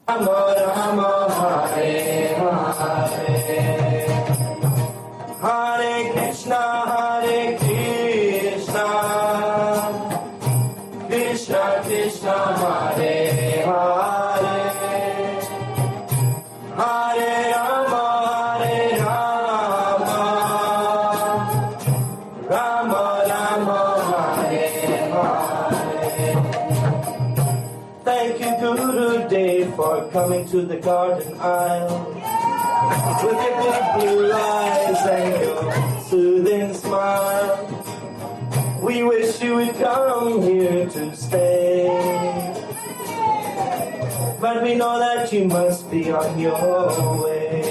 Rama Hare Hare Hare Krishna Krishna Krishna Hare Hare Hare Rama Rama Rama Hare Hare. Thank you, Gurudev, for coming to the garden aisle with your big blue eyes and your soothing smile. We wish you would come here to stay, but we know that you must be on your way.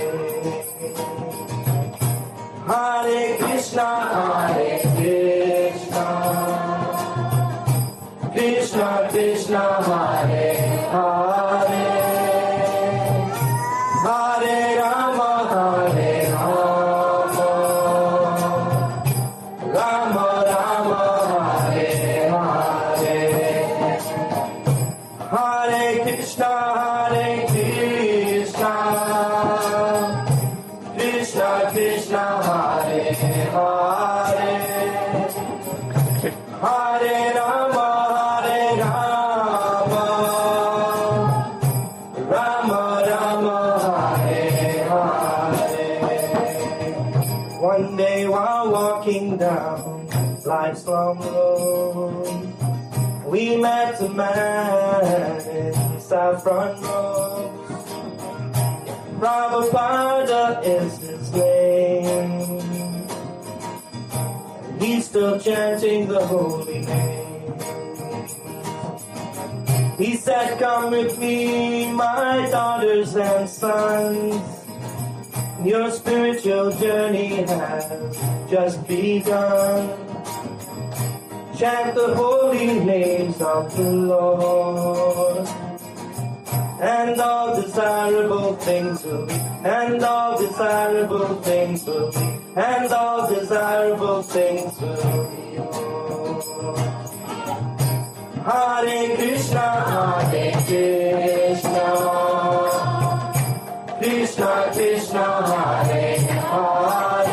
Hare Krishna Krishna Krishna Hare Hare Hare Rama Rama Rama Hare Hare Hare Krishna Krishna Krishna Hare Hare Hare Rama Rama Rama Hare Hare. One day while walking down life's long road, we met a man in saffron robes. Prabhupada is his name. He's still chanting the holy name. He said, come with me, my daughters and sons. Your spiritual journey has just begun. Chant the holy names of the Lord, and all desirable things will be, and all desirable things will be, and all desirable things will be yours. Hare Krishna Krishna Krishna Hare Hare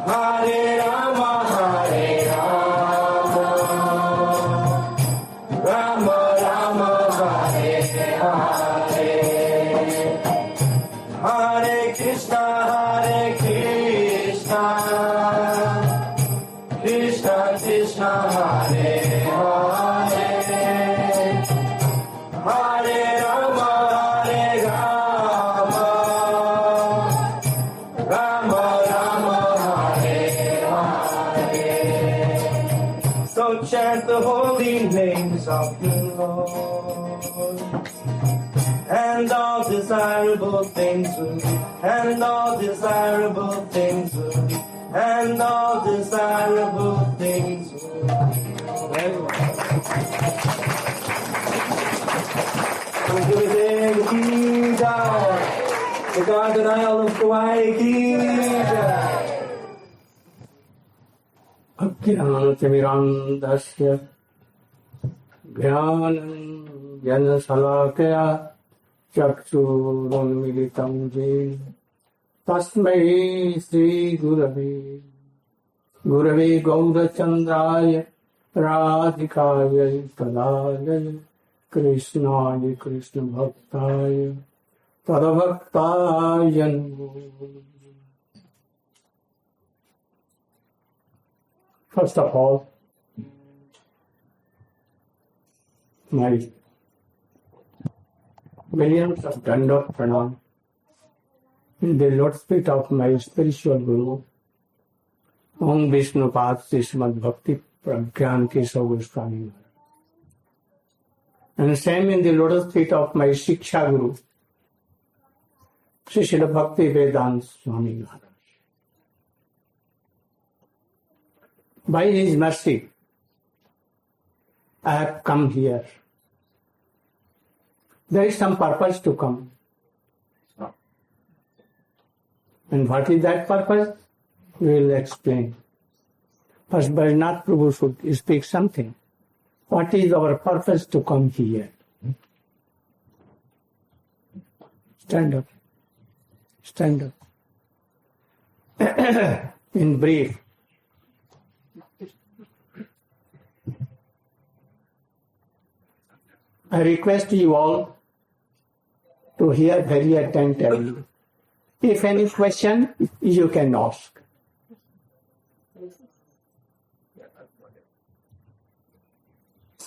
Hare Rama Rama Rama Hare Hare Hare Krishna Krishna Krishna Hare Hare Hare Rama Rama Rama Hare Hare. So chant the holy names of the Lord, and all desirable things will be, and all desirable things will be, and all desirable things will be. Gurudev ki jai, the Garden Isle of Kauai ki jai. Ajnanatimirandasya Jnana Salakaya Chakshurunmilitam Jena Tasmai Sri Gurave Gaurachandraya Radhikaya Tadaya Krishnaya Krishna Bhaktaya Tadabhaktaya Namo. First of all, my millions of Dandot Pranam in the Lord's feet of my spiritual Guru, Om Vishnupad Srimad Bhakti Pragyan Keshav Goswami. And same in the lotus feet of my Shiksha Guru, Srila Bhakti Vedanta Swami Maharaj. By His mercy, I have come here. There is some purpose to come. And what is that purpose? We will explain. First, Bajnath Prabhu should speak something. What is our purpose to come here? Stand up. Stand up. In brief, I request you all to hear very attentively. If any question, you can ask.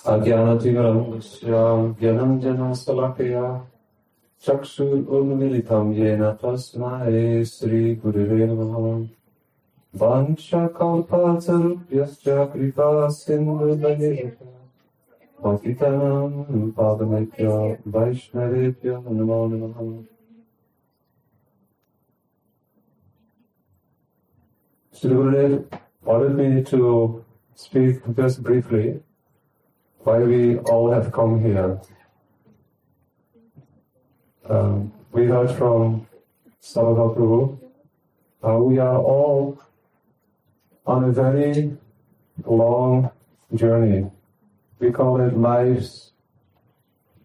Ajnanatimirandasya Gyananjana Salakaya Chakshur Unmilitam Yena Tasmai Sri Gurudeva Namaha Vansha Kalpatarupyasya Kripa Sindhu Bhagavata Patitanam Pavanebhyo Vaishnavebhyo Namo Namaha. Sri Gurudeva ordered me to speak just briefly why we all have come here. We heard from Srila Gurudeva, we are all on a very long journey. We call it life's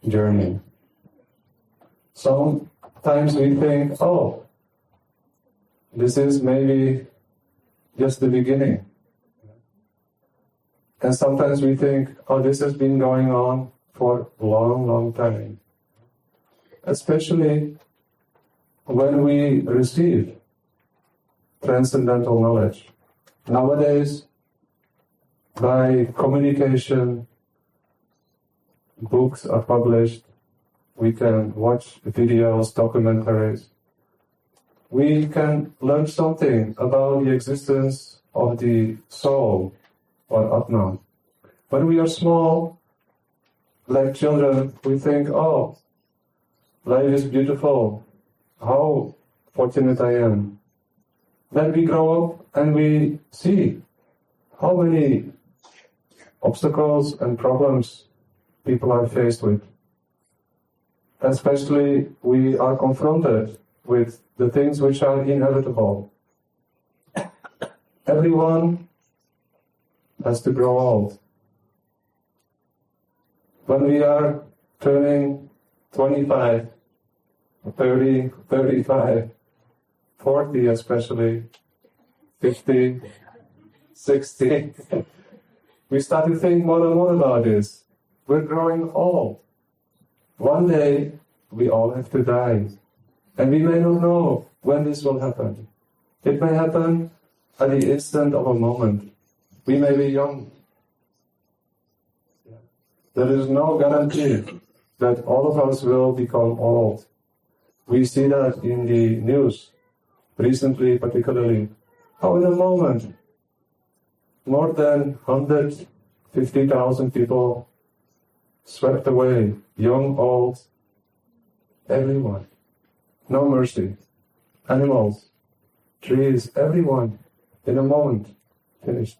journey. Sometimes we think, oh, this is maybe just the beginning. And sometimes we think, oh, this has been going on for a long, long time. Especially when we receive transcendental knowledge. Nowadays, by communication, books are published, we can watch videos, documentaries. We can learn something about the existence of the soul or Atman. When we are small, like children, we think, oh, life is beautiful. How fortunate I am. Then we grow up and we see how many obstacles and problems people are faced with. Especially we are confronted with the things which are inevitable. Everyone has to grow old. When we are turning 25, 30, 35, 40 especially, 50, 60, we start to think more and more about this. We're growing old. One day, we all have to die. And we may not know when this will happen. It may happen at the instant of a moment. We may be young. There is no guarantee that all of us will become old. We see that in the news, recently particularly. How in a moment, more than 150,000 people swept away, young, old, everyone. No mercy. Animals, trees, everyone, in a moment, finished.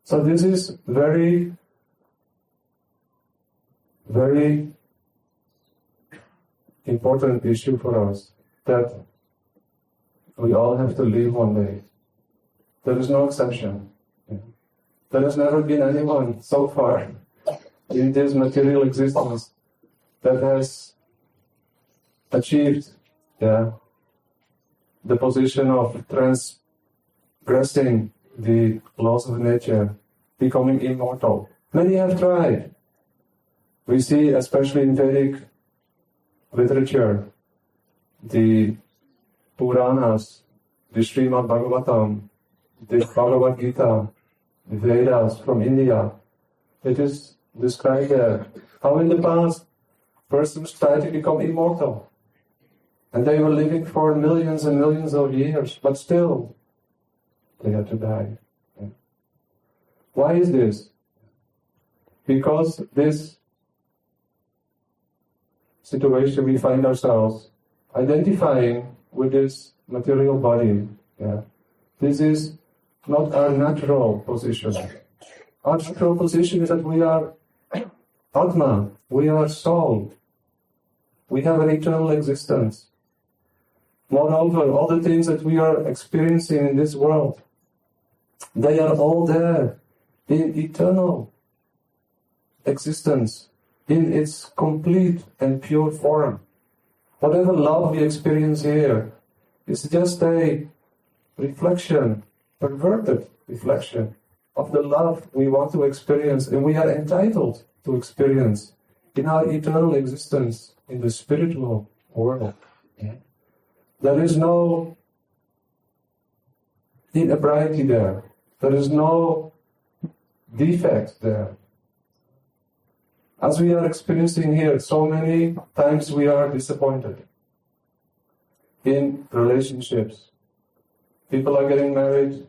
So this is very, very important issue for us, that we all have to leave one day. There is no exception. There has never been anyone so far in this material existence that has achieved the position of transgressing the laws of nature, becoming immortal. Many have tried. We see, especially in Vedic literature, the Puranas, the Srimad Bhagavatam, the Bhagavad Gita, the Vedas from India. It is described there how in the past persons tried to become immortal. And they were living for millions and millions of years, but still they had to die. Why is this? Because this situation we find ourselves identifying with this material body. This is not our natural position. Our natural position is that we are Atma, we are soul. We have an eternal existence. Moreover, all the things that we are experiencing in this world, they are all there in eternal existence, in its complete and pure form. Whatever love we experience here is just a reflection, perverted reflection of the love we want to experience and we are entitled to experience in our eternal existence in the spiritual world. There is no inebriety there. There is no defect there. As we are experiencing here, so many times we are disappointed in relationships. People are getting married.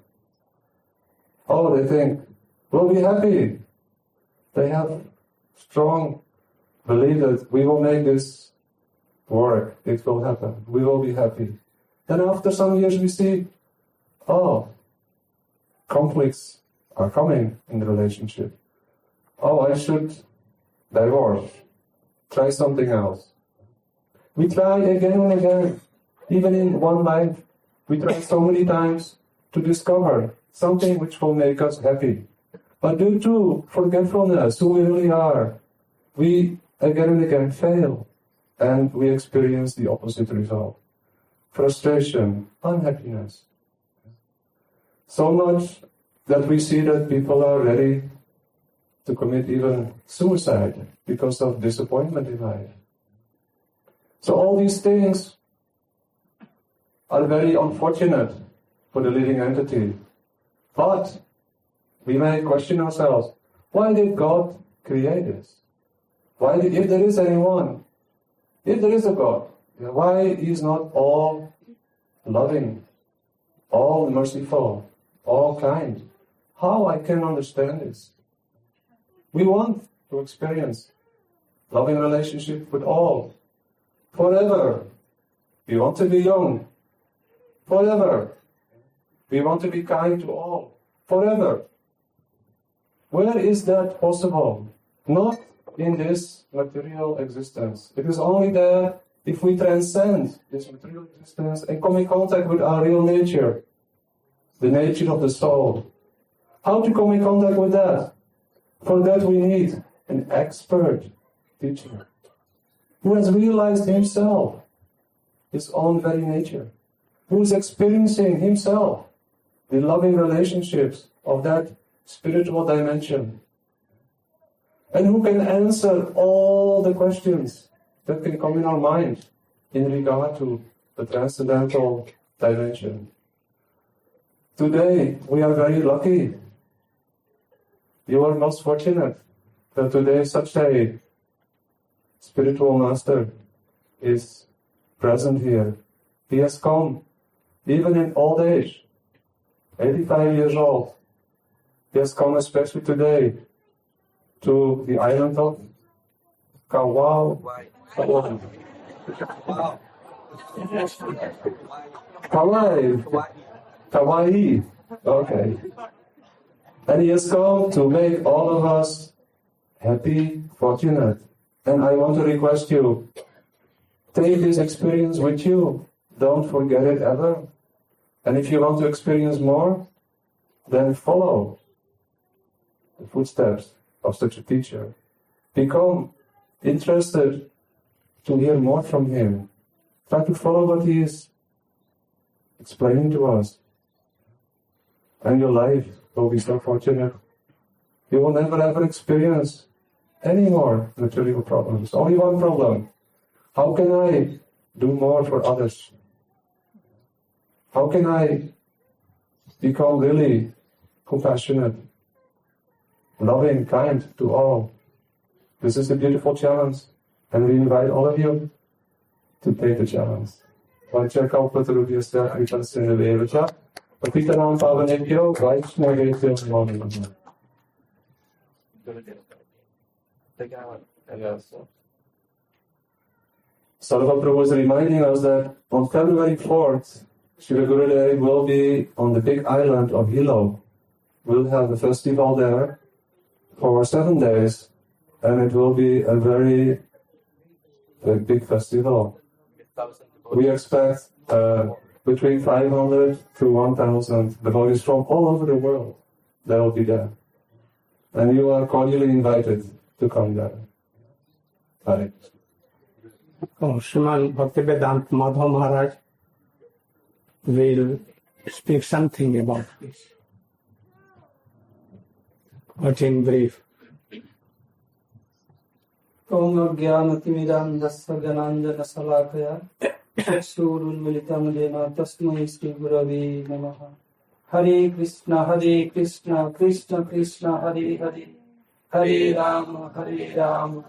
Oh, they think, we'll be happy. They have strong belief that we will make this work. It will happen. We will be happy. Then after some years we see, oh, conflicts are coming in the relationship. Oh, I should divorce. Try something else. We try again and again. Even in one life, we try so many times to discover something which will make us happy. But due to forgetfulness, who we really are, we again and again fail. And we experience the opposite result. Frustration, unhappiness. So much that we see that people are ready to commit even suicide because of disappointment in life. So all these things are very unfortunate for the living entity. But we may question ourselves, why did God create this? If there is anyone, if there is a God, why is not all loving, all merciful, all kind? How I can understand this? We want to experience loving relationship with all, forever. We want to be young, forever. We want to be kind to all, forever. Where is that possible? Not in this material existence. It is only there if we transcend this material existence and come in contact with our real nature, the nature of the soul. How to come in contact with that? For that we need an expert teacher who has realized himself, his own very nature, who is experiencing himself the loving relationships of that spiritual dimension, and who can answer all the questions that can come in our mind in regard to the transcendental dimension. Today, we are very lucky. You are most fortunate that today such a spiritual master is present here. He has come, even in old age, 85 years old. He has come especially today to the island of Kauai. Kauai. Okay. And he has come to make all of us happy, fortunate. And I want to request you, take this experience with you. Don't forget it ever. And if you want to experience more, then follow the footsteps of such a teacher. Become interested to hear more from him. Try to follow what he is explaining to us. And your life will be so fortunate. You will never ever experience any more material problems. Only one problem. How can I do more for others? How can I become really compassionate, loving, kind to all? This is a beautiful challenge, and we invite all of you to take the challenge. Srila Prabhu is reminding us that on February 4th, Srila Gurudeva will be on the big island of Hilo. We'll have a festival there for 7 days, and it will be a very big festival. We expect between 500 to 1,000 devotees from all over the world that will be there. And you are cordially invited to come there. Right. Sriman Bhaktivedanta Madhav Maharaj will speak something about this, but in brief. Om Jnanatimirandasya Jnananjana Salakaya Chakshurunmilitam Yena Tasmai Shri Gurave Namaha. Hare Krishna, Krishna Krishna, Hare Hare, Hare Rama,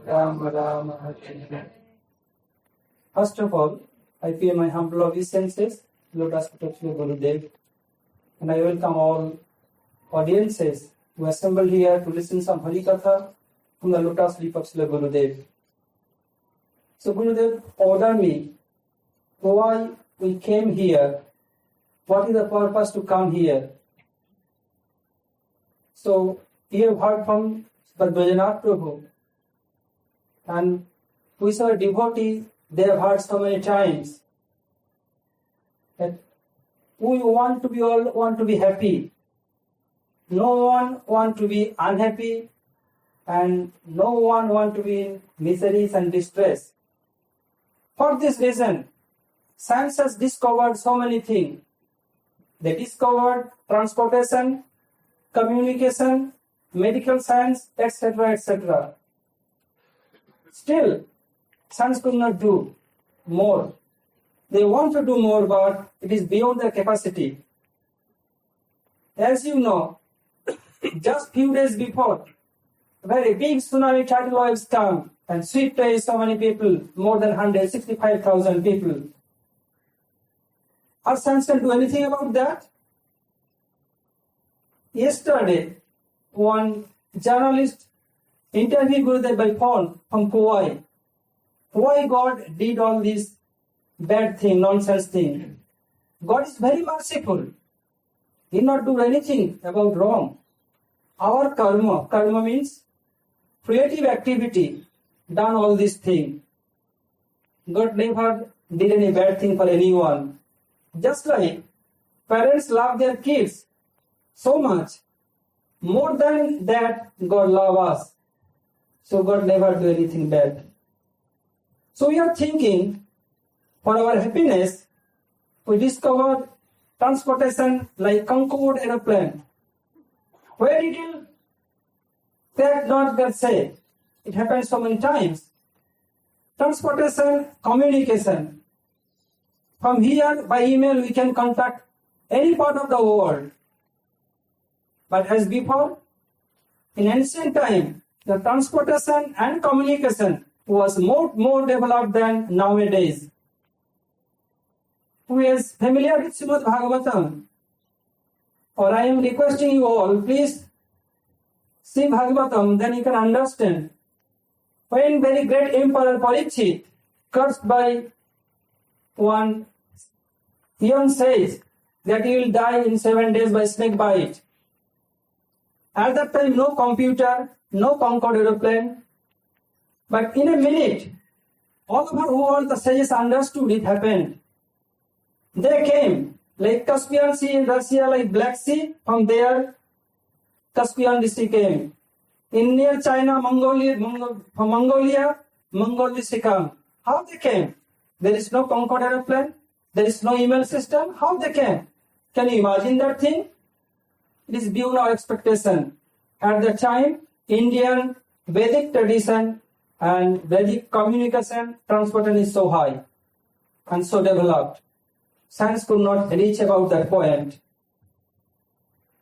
Rama Rama, Hare Hare. First of all, I pay my humble obeisances, Lotus feet of Srila Gurudeva, and I welcome all audiences who assembled here to listen some Hari Katha from the Lotus feet of Srila Gurudeva. So Gurudev ordered me why we came here, what is the purpose to come here. So we have heard from Bhajanath Prabhu, and we saw devotees, they have heard so many times that we all want to be happy. No one want to be unhappy, and no one want to be in miseries and distress. For this reason, science has discovered so many things. They discovered transportation, communication, medical science, etc., etc. Still, science could not do more. They want to do more, but it is beyond their capacity. As you know, just few days before, a very big tsunami tidal waves come and swept away so many people, more than 165,000 people. Our science can do anything about that? Yesterday, one journalist interviewed Gurudev by phone from Kauai. Why God did all this bad thing, nonsense thing? God is very merciful. He did not do anything about wrong. Our karma means creative activity, done all this thing. God never did any bad thing for anyone. Just like parents love their kids so much, more than that God loves us. So God never do anything bad. So we are thinking, for our happiness, we discovered transportation like Concorde aeroplane. Where it will take, not get say. It happens so many times. Transportation, communication. From here, by email, we can contact any part of the world. But as before, in ancient time, the transportation and communication was more developed than nowadays. Who is familiar with Srimad Bhagavatam? Or I am requesting you all, please see Bhagavatam, then you can understand. When very great Emperor Parikshit, cursed by one young sage, that he will die in 7 days by snake bite. At that time, no computer, no Concorde aeroplane. But in a minute, all over the world, the sages understood it happened. They came, like Caspian Sea in Russia, like Black Sea, from there, Caspian Sea came. In near China, from Mongolia, Mongol Sea came. How they came? There is no Concorde aeroplane, there is no email system. How they came? Can you imagine that thing? It is beyond our expectation. At the time, Indian Vedic tradition and Vedic communication transportation is so high and so developed. Science could not reach about that point.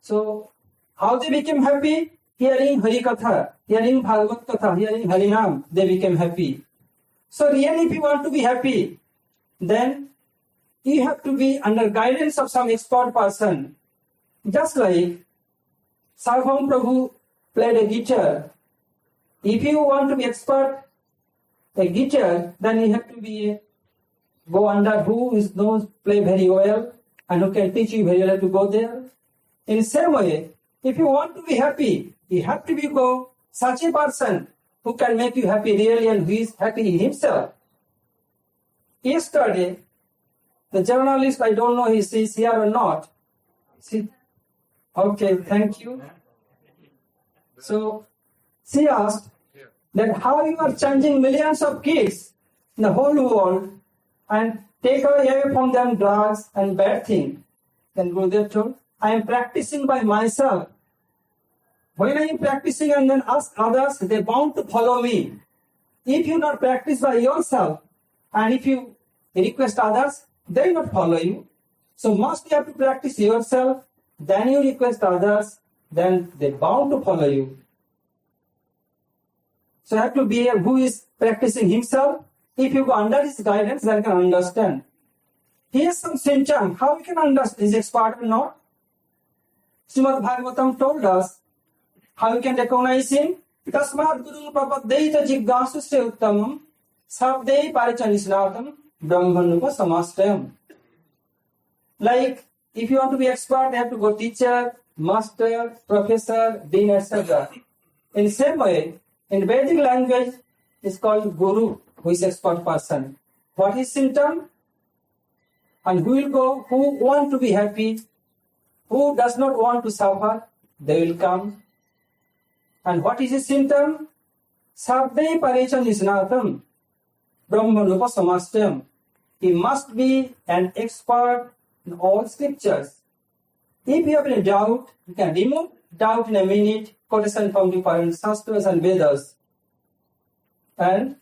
So, how they became happy? Hearing Hari Katha, hearing Bhagavad Katha, hearing Harinam, they became happy. So really, if you want to be happy, then you have to be under guidance of some expert person. Just like Sarvam Prabhu played a guitar. If you want to be expert a guitar, then you have to be go under who knows play very well and who can teach you very well to go there. In the same way, if you want to be happy, you have to go such a person who can make you happy really and who is happy himself. Yesterday, the journalist, I don't know if he is here or not. Okay, thank you. So, she asked that how you are changing millions of kids in the whole world and take away from them drugs and bad things. Then Gurudev told, I am practicing by myself. When I am practicing and then ask others, they bound to follow me. If you not practice by yourself, and if you request others, they will not follow you. So must you have to practice yourself, then you request others, then they bound to follow you. So you have to be who is practicing himself. If you go under his guidance, then you can understand. Here's some symptom. How we can understand? Is expert or not? Srimad Bhagavatam told us how we can recognize him. Tasmad Guru Prapadeita Jiggasusya Uttamam Sabdei Parichanisnatam Brahmanupa Samastayam. Like, if you want to be expert, you have to go teacher, master, professor, dean, etc. In the same way, in Vedic language, it's called Guru, who is expert person. What is symptom? And who will go, who want to be happy, who does not want to suffer, they will come. And what is his symptom? Sabdei Parichan Nisnatam Brahmanupa Samastayam. He must be an expert in all scriptures. If you have any doubt, you can remove doubt in a minute, quotation from different Shastras and Vedas. And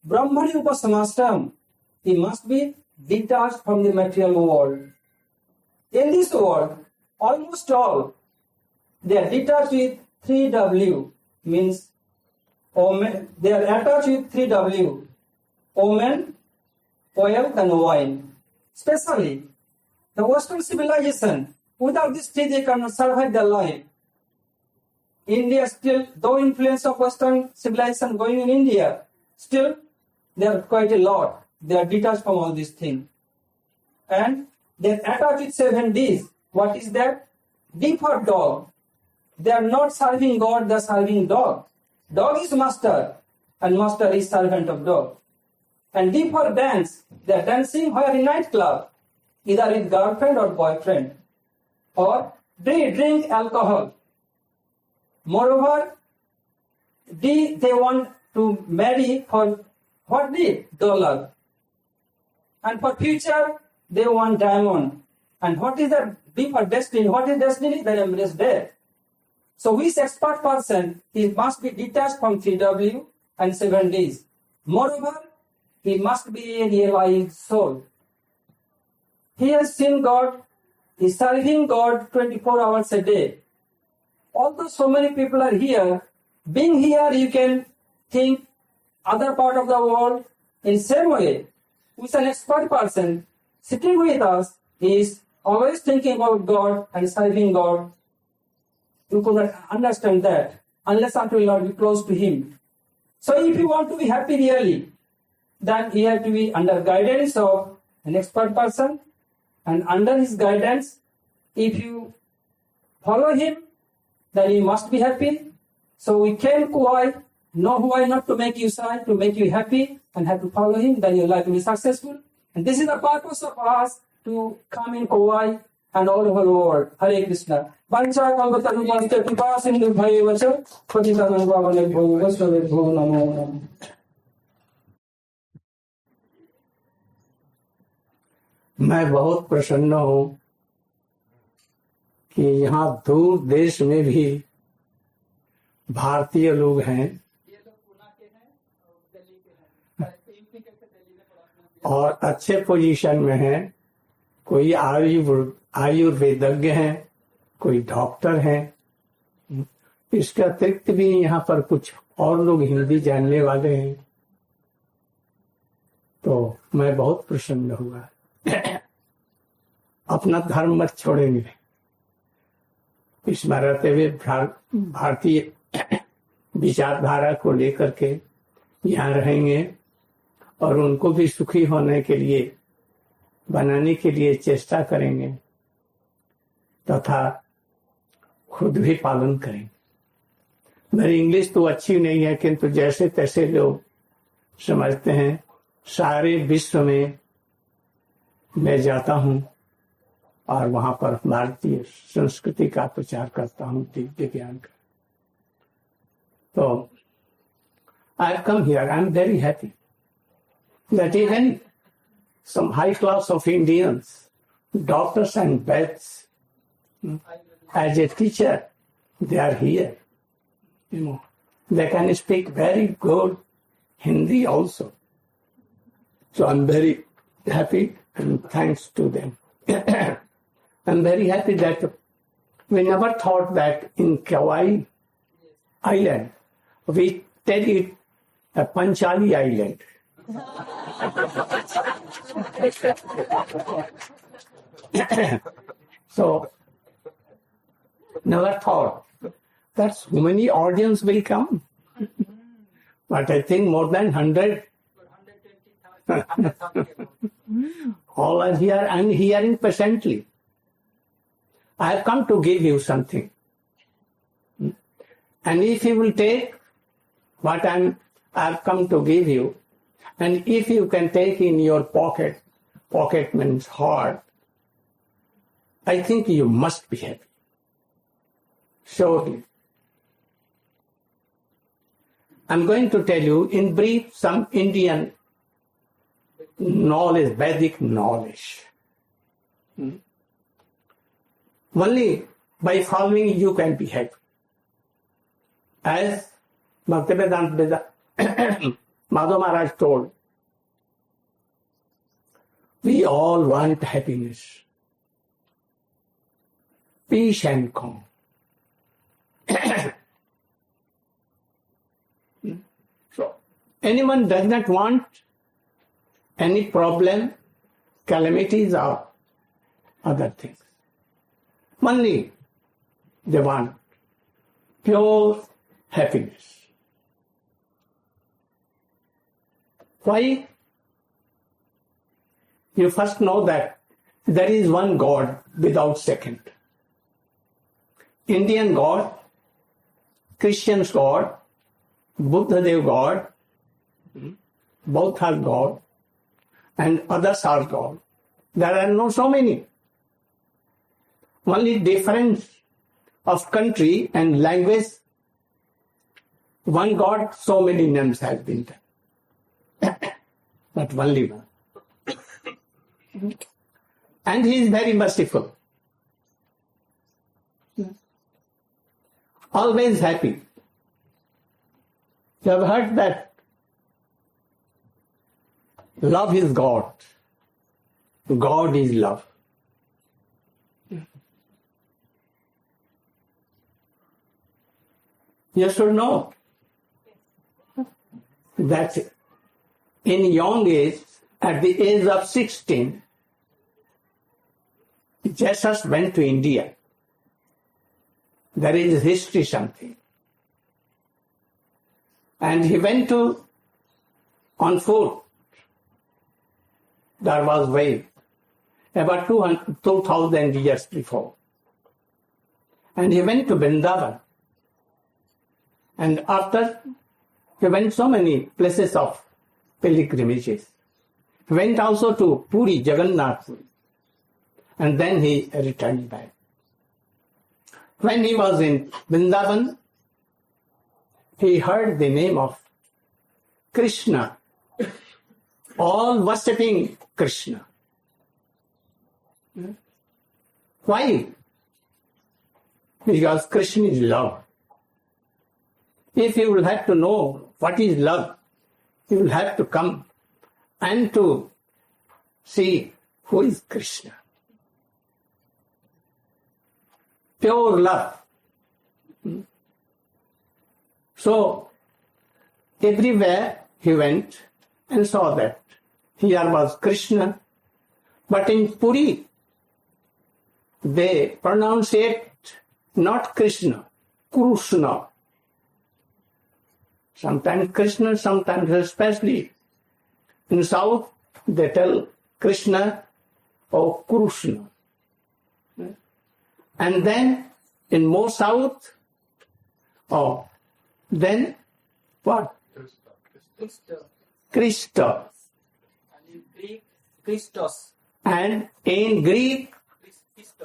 Brahmanupa Samastayam, he must be detached from the material world. In this world, almost all, they are detached with 3W, means they are attached with 3W, omen, oil and wine. Especially the Western civilization, without this three they cannot survive their life. India still, though influence of Western civilization going in India, still there are quite a lot. They are detached from all these things. And they are attached with 7 Ds. What is that? D for dog. They are not serving God, they are serving dog. Dog is master, and master is servant of dog. And D for dance. They are dancing where in nightclub, either with girlfriend or boyfriend. Or they drink alcohol. Moreover, D, they want to marry for what D? Dollar. And for future, they want diamond. And what is that? D for destiny. What is destiny? They embrace death. So which expert person, he must be detached from 3W and 7 Ds. Moreover, he must be a realized soul. He has seen God, he is serving God 24 hours a day. Although so many people are here, being here you can think other part of the world in same way. With an expert person sitting with us, he is always thinking about God and serving God. You could not understand that unless until you will not be close to him. So if you want to be happy really, then you have to be under guidance of an expert person, and under his guidance, if you follow him, then you must be happy. So we came Kauai, know why not to make you sad, to make you happy, and have to follow him, then your life will be successful. And this is the purpose of us to come in Kauai and all over the world. Hare Krishna. Vancha kalpatarupancha kripa sindhu bhayeva patitanam pavanebhyo vaishnavebhyo namo namo. मैं बहुत प्रसन्न हूँ कि यहाँ दूर देश में भी भारतीय लोग हैं और अच्छे पोजीशन में हैं। कोई आयुर्वेदज्ञ हैं, कोई डॉक्टर हैं। इसके अतिरिक्त भी यहाँ पर कुछ और लोग हिंदी जानने वाले हैं। तो मैं बहुत प्रसन्न हुआ। अपना धर्म मत छोड़ेंगे, इसमें रहते हुए भारतीय विचारधारा को लेकर के यहाँ रहेंगे और उनको भी सुखी होने के लिए बनाने के लिए चेष्टा करेंगे तथा खुद भी पालन करेंगे। मेरी इंग्लिश तो अच्छी नहीं है, किंतु जैसे तैसे लोग समझते हैं। सारे विश्व में मैं जाता हूँ और वहां पर भारतीय संस्कृति का प्रचार करता हूँ, दिव्य ज्ञान का। तो I have come here. I am very happy that even some high class of Indians, doctors and vets, as a teacher, they are here. They can speak very good Hindi also. So I'm very happy and thanks to them. I'm very happy that we never thought that in Kauai Island, we tell it a Panchali Island. So, never thought that so many audience will come. But I think more than 100. All are here and hearing patiently. I have come to give you something. And if you will take what I have come to give you, and if you can take in your pocket means heart, I think you must be happy. Surely. I'm going to tell you in brief some Indian knowledge, Vedic knowledge. Only by following you can be happy. As Bhaktivedanta Madhav Maharaj told, we all want happiness, peace and calm. So, anyone does not want any problem, calamities or other things. Only they want pure happiness. Why? You first know that there is one God without second. Indian God, Christians God, Buddha God, both are God, and others are God. There are no so many. Only difference of country and language. One God, so many names have been done. But only one. And He is very merciful. Always happy. You have heard that love is God. God is love. You should know that in young age, at the age of 16, Jesus went to India. There is history something. And he went on foot. There was way about 2,000 years before. And he went to Vrindavan. And after, he went so many places of pilgrimages. He went also to Puri, Jagannath. And then he returned back. When he was in Vrindavan, he heard the name of Krishna, all worshipping Krishna. Why? Because Krishna is love. If you will have to know what is love, you will have to come and to see who is Krishna. Pure love. So, everywhere he went and saw that here was Krishna. But in Puri, they pronounce it not Krishna, Krishna. Sometimes Krishna, sometimes especially in South, they tell Krishna or Krishna. And then in more South, then what? Christos. And in Greek, Christos. And in Greek,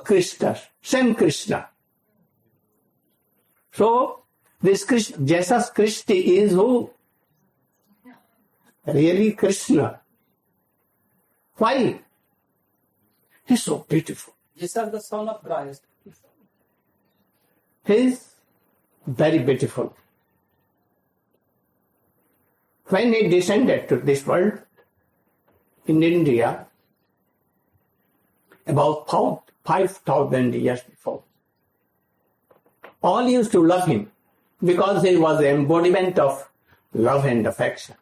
Christos. Same Krishna. So, this Jesus Christ is who? really Krishna. Why? He's so beautiful. Jesus is the Son of Christ. He's very beautiful. When he descended to this world in India, about 5,000 years before, all used to love him because he was the embodiment of love and affection.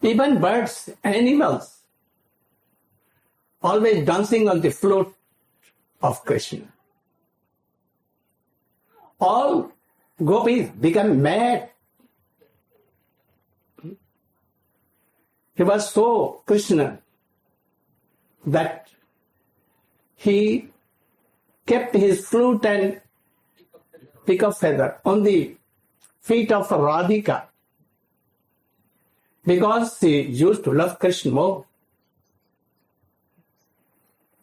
Even birds, animals, always dancing on the flute of Krishna. All gopis become mad. He was so Krishna that he kept his flute and peacock feather on the feet of Radhika because she used to love Krishna more.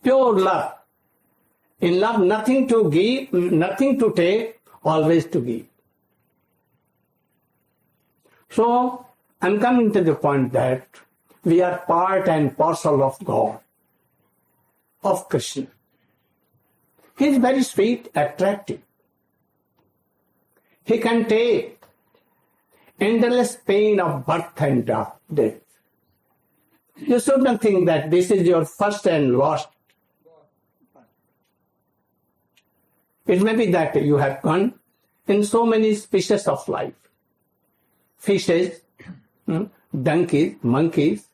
Pure love. In love, nothing to give, nothing to take, always to give. So, I'm coming to the point that we are part and parcel of God, of Krishna. He is very sweet, attractive. He can take endless pain of birth and death. You should not think that this is your first and last. It may be that you have gone in so many species of life. Fishes, donkeys, monkeys,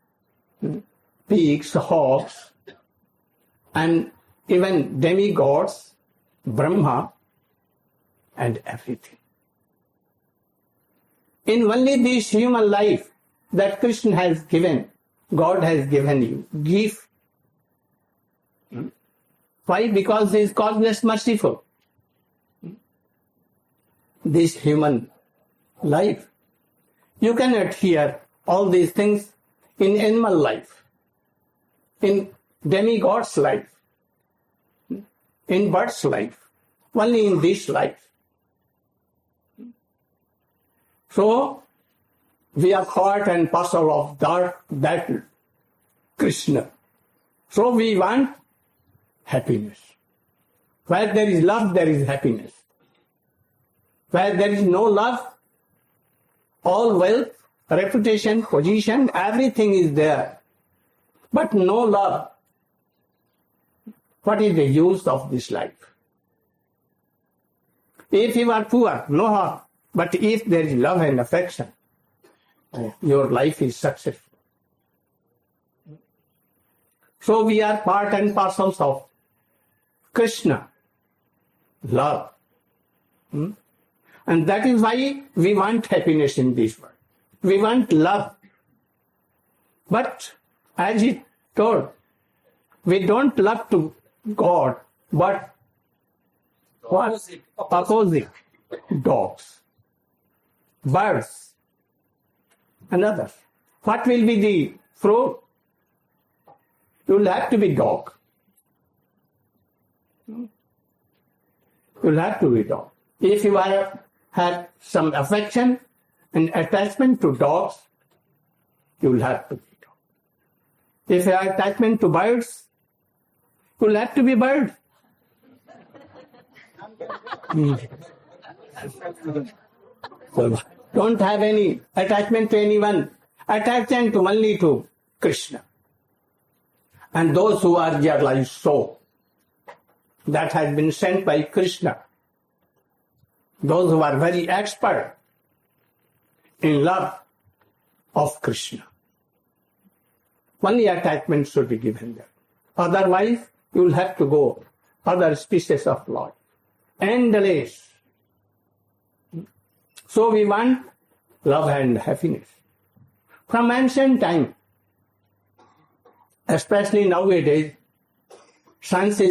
pigs, hogs, and even demigods, Brahma, and everything. In only this human life that Krishna has given, God has given you, gift. Why? Because He is causeless merciful. This human life, you cannot hear all these things in animal life, in demigod's life, in bird's life, only in this life. So, we are part and parcel of that Krishna. So we want happiness. Where there is love, there is happiness. Where there is no love, all wealth, reputation, position, everything is there. But no love. What is the use of this life? If you are poor, no harm. But if there is love and affection, your life is successful. So we are part and parcels of Krishna, love. And that is why we want happiness in this world. We want love. But as he told, we don't love to God, but what? Opposite. Dogs, birds, and others. What will be the fruit? You will have to be dog. You will have to be dog. If you have some affection and attachment to dogs, you will have to be dog. If you have attachment to birds, you will have to be bird. So don't have any attachment to anyone. Attachment only to Krishna. And those who are like so, that has been sent by Krishna, those who are very expert in love of Krishna, only attachment should be given them. Otherwise, you will have to go other species of life. Endless. So we want love and happiness. From ancient time, especially nowadays, science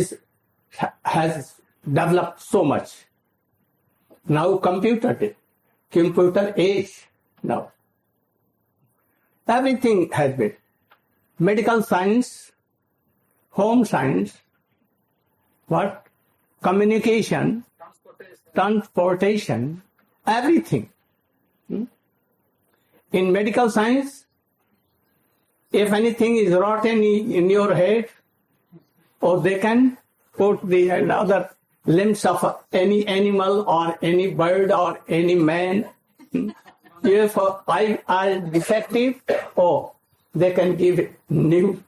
has developed so much. Now computer age now. Everything has been. Medical science, home science, what? Communication, transportation, everything. In medical science, if anything is rotten in your head, or they can put the other limbs of any animal or any bird or any man. If eyes are defective, they can give new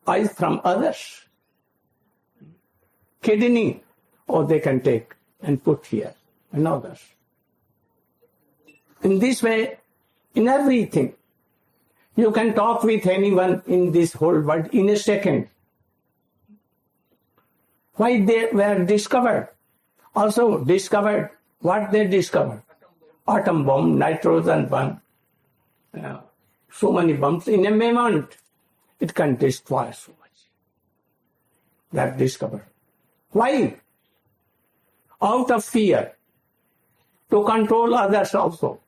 eyes from others. Kidney, they can take and put here and others. In this way, in everything, you can talk with anyone in this whole world in a second. Why they were discovered? Also discovered what they discovered. Atom bomb, nitrogen bomb, so many bombs in a moment. It can destroy so much. That discovered. Why? Out of fear, to control others also.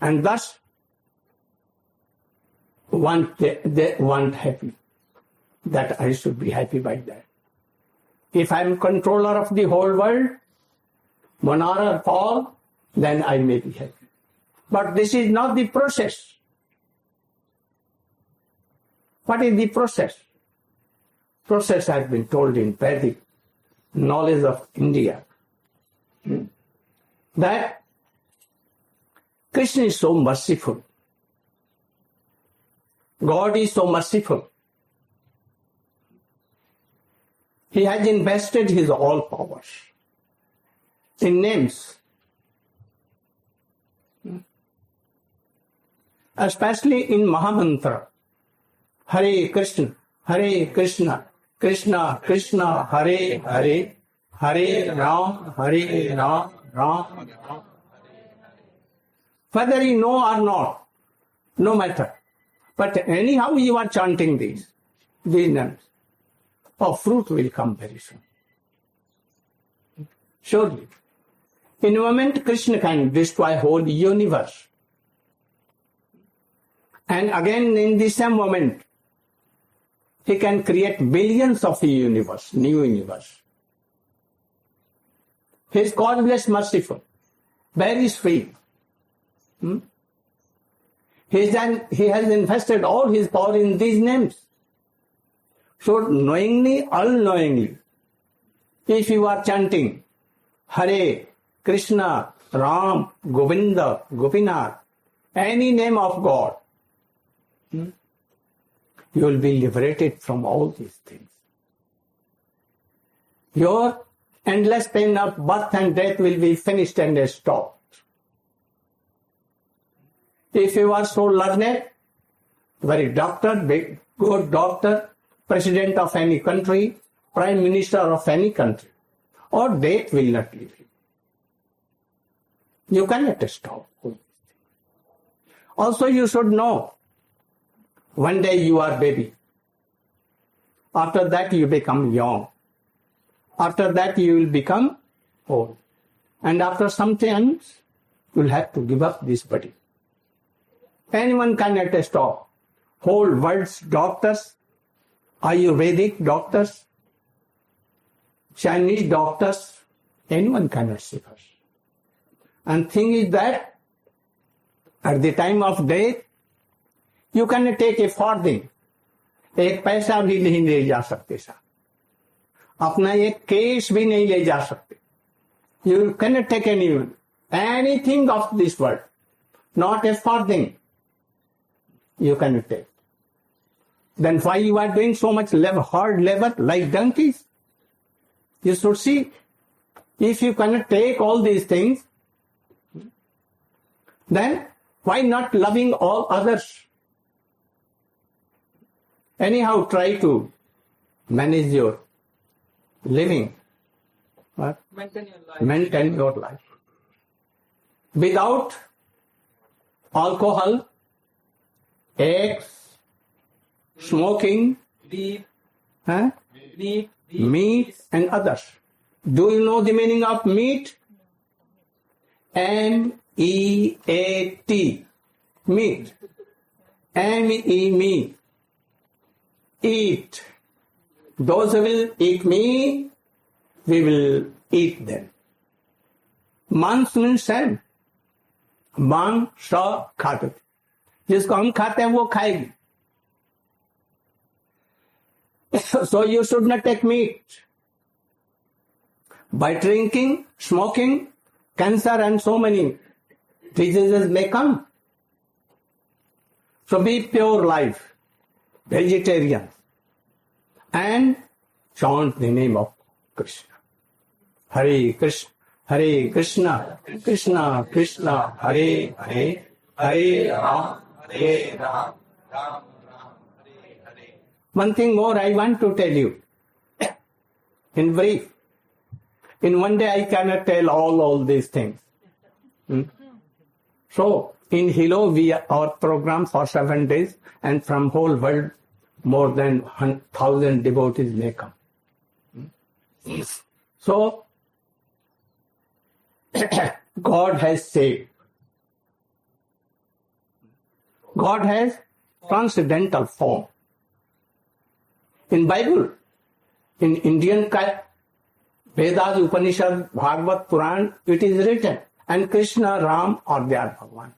And thus, they want happy. That I should be happy by that. If I am controller of the whole world, one hour fall, then I may be happy. But this is not the process. What is the process? Process has been told in Vedic knowledge of India. That Krishna is so merciful. God is so merciful. He has invested his all powers in names. Especially in Mahamantra. Hare Krishna, Krishna Krishna, Hare Hare, Hare Ram, Ram Ram. Whether you know or not, no matter. But anyhow you are chanting these names. Fruit will come very soon. Surely. In a moment, Krishna can destroy whole universe. And again, in the same moment, he can create billions of universe, new universe. He is causeless merciful, very sweet. He has invested all his power in these names. So knowingly, unknowingly, if you are chanting Hare, Krishna, Ram, Govinda, Gopinath, any name of God, you will be liberated from all these things. Your endless pain of birth and death will be finished and stopped. If you are so learned, very doctor, big, good doctor, president of any country, prime minister of any country, or death will not leave you. You cannot stop. Also you should know, one day you are baby. After that you become young. After that you will become old. And after some time, you will have to give up this body. Anyone cannot stop. Whole world's doctors, Ayurvedic doctors, Chinese doctors, anyone cannot save us. And thing is that at the time of death, you cannot take a farthing. एक पैसा भी नहीं ले जा सकते साहब, अपना एक केस भी नहीं ले जा सकते. You cannot take anything of this world, not a farthing. You cannot take. Then why you are doing so much hard labor like donkeys? You should see, if you cannot take all these things, then why not loving all others? Anyhow, try to manage your living. What? Maintain your life. Without alcohol, eggs, smoking, meat, and others. Do you know the meaning of meat? M-E-A-T. Meat. M-E-Me. Eat. Those who will eat me, we will eat them. Months means same. मांग स खाते, जिसको हम खाते हैं वो खाएगी. So you should not take meat. By drinking, smoking, cancer and so many diseases may come. So be pure life, vegetarian, and chant the name of Krishna. Hare Krishna, Hare Krishna, Krishna Krishna, Hare Hare, Hare Ram, Hare Ram, Ram Ram, Hare Hare. One thing more I want to tell you, in brief. In one day I cannot tell all these things. So, in Hilo, our program for 7 days, and from whole world, more than 1,000 devotees may come. So, God has saved. God has transcendental form. In Bible, in Indian Vedas, Upanishad, Bhagavad, Puran, it is written, and Krishna, Ram, or they are Bhagavan.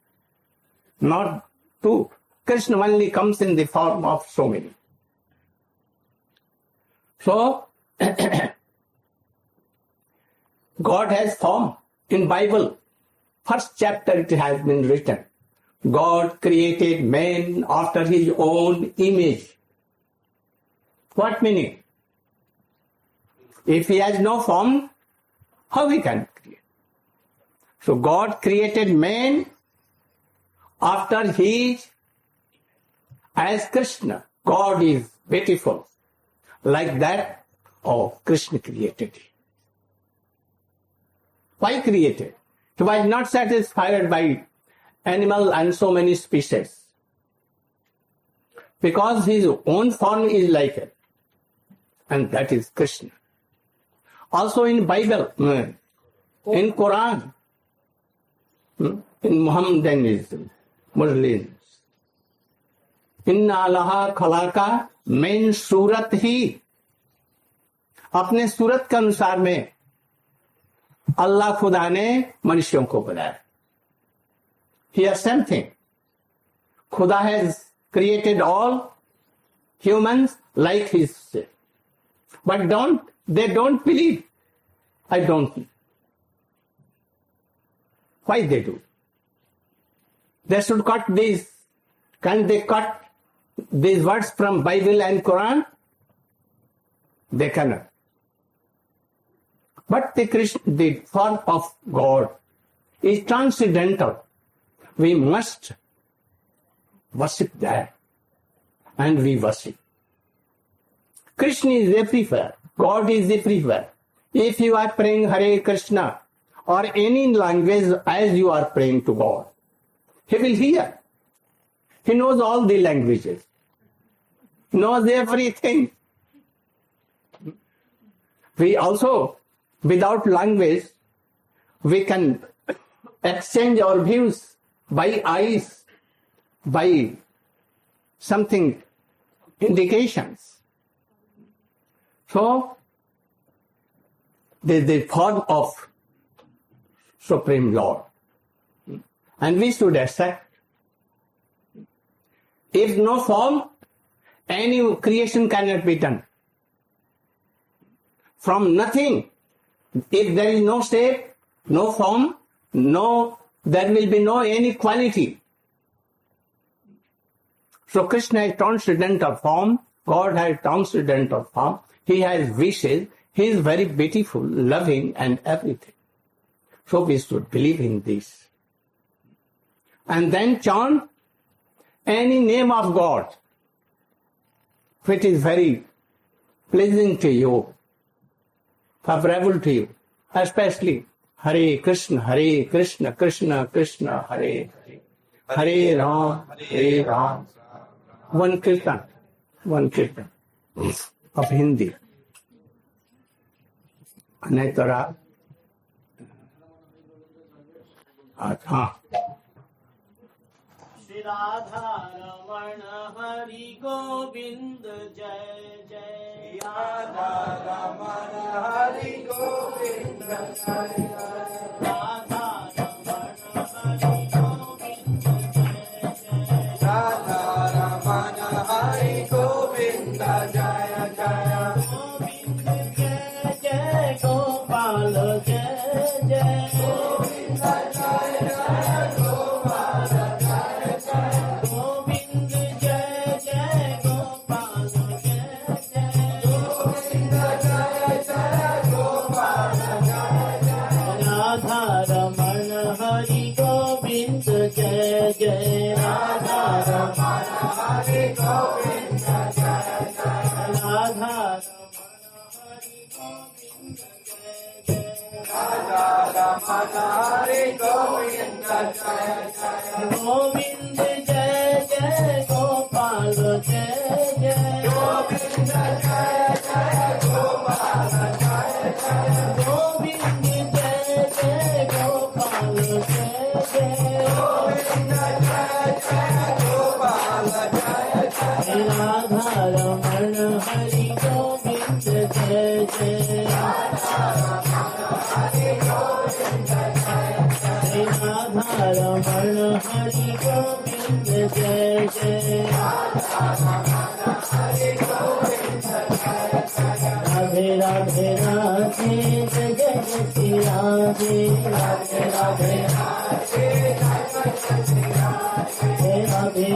Not two. Krishna only comes in the form of so many. So, God has form. In Bible, first chapter it has been written, God created man after his own image. What meaning? If he has no form, how he can create? So God created man after his, as Krishna. God is beautiful. Like that, Krishna created him. Why created? He was not satisfied by animal and so many species. Because his own form is like it. And that is Krishna. Also in Bible, in Quran, in Mohammedanism, Muslims, Inna Allah खलाका मेन सूरत ही, अपने सूरत के अनुसार में अल्लाह खुदा ने मनुष्यों को बनाया. Here same thing. Khuda has created all humans like his self. But they don't believe. I don't know. Why they do? They should cut these. Can they cut these words from Bible and Quran? They cannot. But the form of God is transcendental. We must worship that. And we worship. Krishna is everywhere. God is everywhere. If you are praying Hare Krishna or any language as you are praying to God, He will hear. He knows all the languages. Knows everything. We also, without language, we can exchange our views by eyes, by something, indications. So, the form of Supreme Lord. And we should accept. If no form, any creation cannot be done. From nothing, if there is no shape, no form, there will be no any quality. So Krishna has transcendental form, God has transcendental form, He has wishes, He is very beautiful, loving and everything. So we should believe in this. And then chant any name of God, which is very pleasing to you, favorable to you, especially Hare Krishna, Krishna Krishna, Hare Hare, Hare Ram. One kirtan of Hindi. Anetara. Shri Radha Ramana Hari Govind Jai Jai. Radha Ramana Hari Govind Jai Jai. Radha Ramana Hari Govind. Govind जय जय गोपाल जय जय गोविंद जय जय गोपाल जय जय राधा रमण हरि गोविंद जय जय राधा रमण हरि गोविंद जय जय राधा हरे गोविंद जय जय गोविंद जय जय गोपाल जय जय गोविंद जय जय गोपाल जय जय गोविंद जय जय गोपाल जय जय गोविंद जय जय गोपाल जय जय राधा रमण हरि गोविंद जय जय राधा रमण हरि गोविंद जय जय राधे राधे राधे जय जय श्री राधे राधे राधे राधे राधे राधे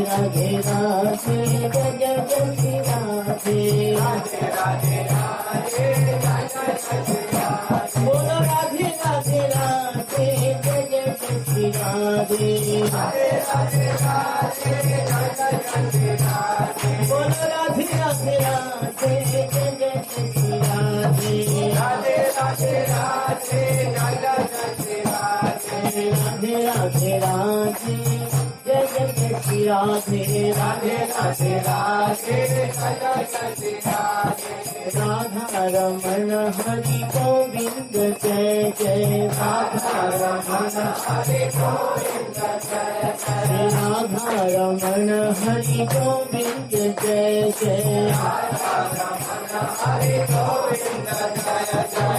राधे जय जय श्री राधे राधे राधे राधे बोलो राधे राधे राधे जय जय श्री राधे राधे राधे राधे जय जय राधे बोलो राधे राधे राधे जय जय श्री राधे राधे राधे राधे जय जय राधे राधे राधे राधे जय जय श्री राधे राधे राधे राधे जय जय राधे राधा रमण हरि गोविंद जय जय राधा रमण हरि गोविंद जय जय राधा रमण हरि गोविंद जय जय राधा रमण हरि गोविंद जय जय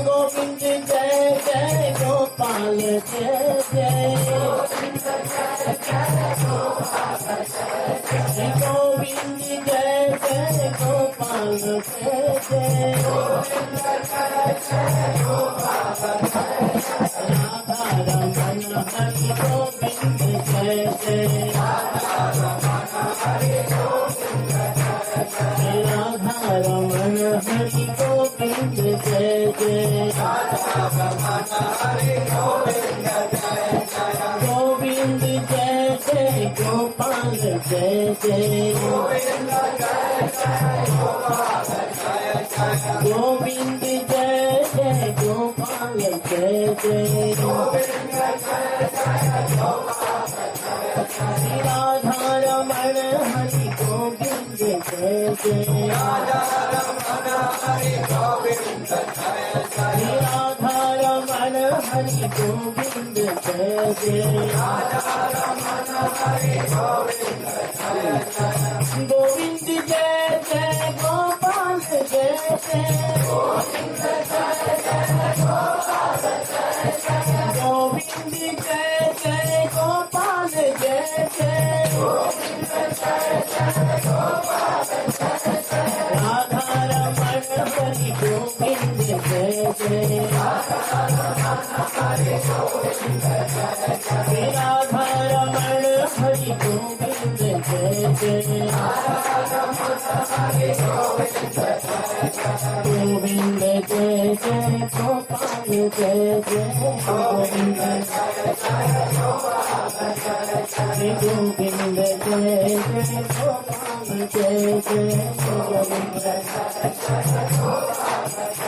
गोविंद जय जय गोपाल जय जय गोविंद जय जय गोपाल जय जय गोविंद जय जय गोपाल जय जय गोविंद जय जय गोपाल जय जय राधा रमण हरि गोविंद जय जय राधा रमण हरि गोविंद जय जय राधा रमण हरि गोविंद जय जय राधा रमण हरि गोविंद जय जय गोविंद जय जय गोपाल जय जय गोविंद जय जय गोपाल जय जय गोविंद जय जय गोपाल जय जय गोविंद जय जय गोपाल जय जय राधा रमण हरि गोविंद जय जय राधा रमण हरि गोविंद जय जय राधा रमण हरि गोविंद जय जय राधा रमण हरि गोविंद जय जय गोविंद जय जय गोपाल जय जय गोविंद जय जय गोपाल जय जय गोविंद जय जय गोपाल जय जय गोविंद जय जय गोपाल जय जय राधा रमण हरि गोविंद जय जय राधा रमण हरि गोविंद जय जय राधा रमण हरि गोविंद जय जय राधा रमण हरि गोविंद जय जय गोविंद जय जय गोपाल जय जय गोविंद जय जय गोपाल जय जय गोविंद जय जय गोपाल जय जय गोविंद जय जय गोपाल जय जय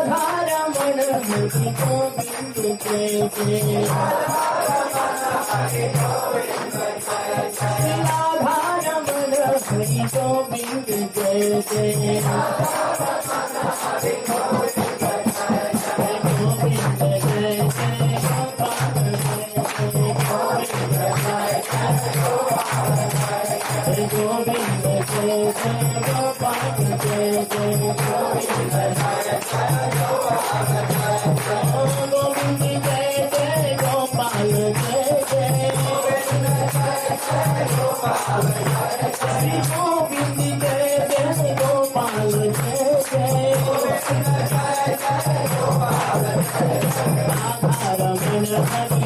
राधा रमण हरि गोविंद जय जय राधा रमण हरि गोविंद जय जय राधा रमण हरि गोविंद जय जय राधा रमण हरि गोविंद जय जय गोविंद जय जय गोपाल जय जय गोविंद जय जय गोपाल जय जय गोविंद जय जय गोपाल जय जय गोविंद जय जय गोपाल जय जय गोविंद जय जय गोपाल जय जय गोविंद जय जय गोपाल जय जय गोविंद जय जय गोपाल जय जय गोविंद जय जय गोपाल जय जय Radha Raman Hari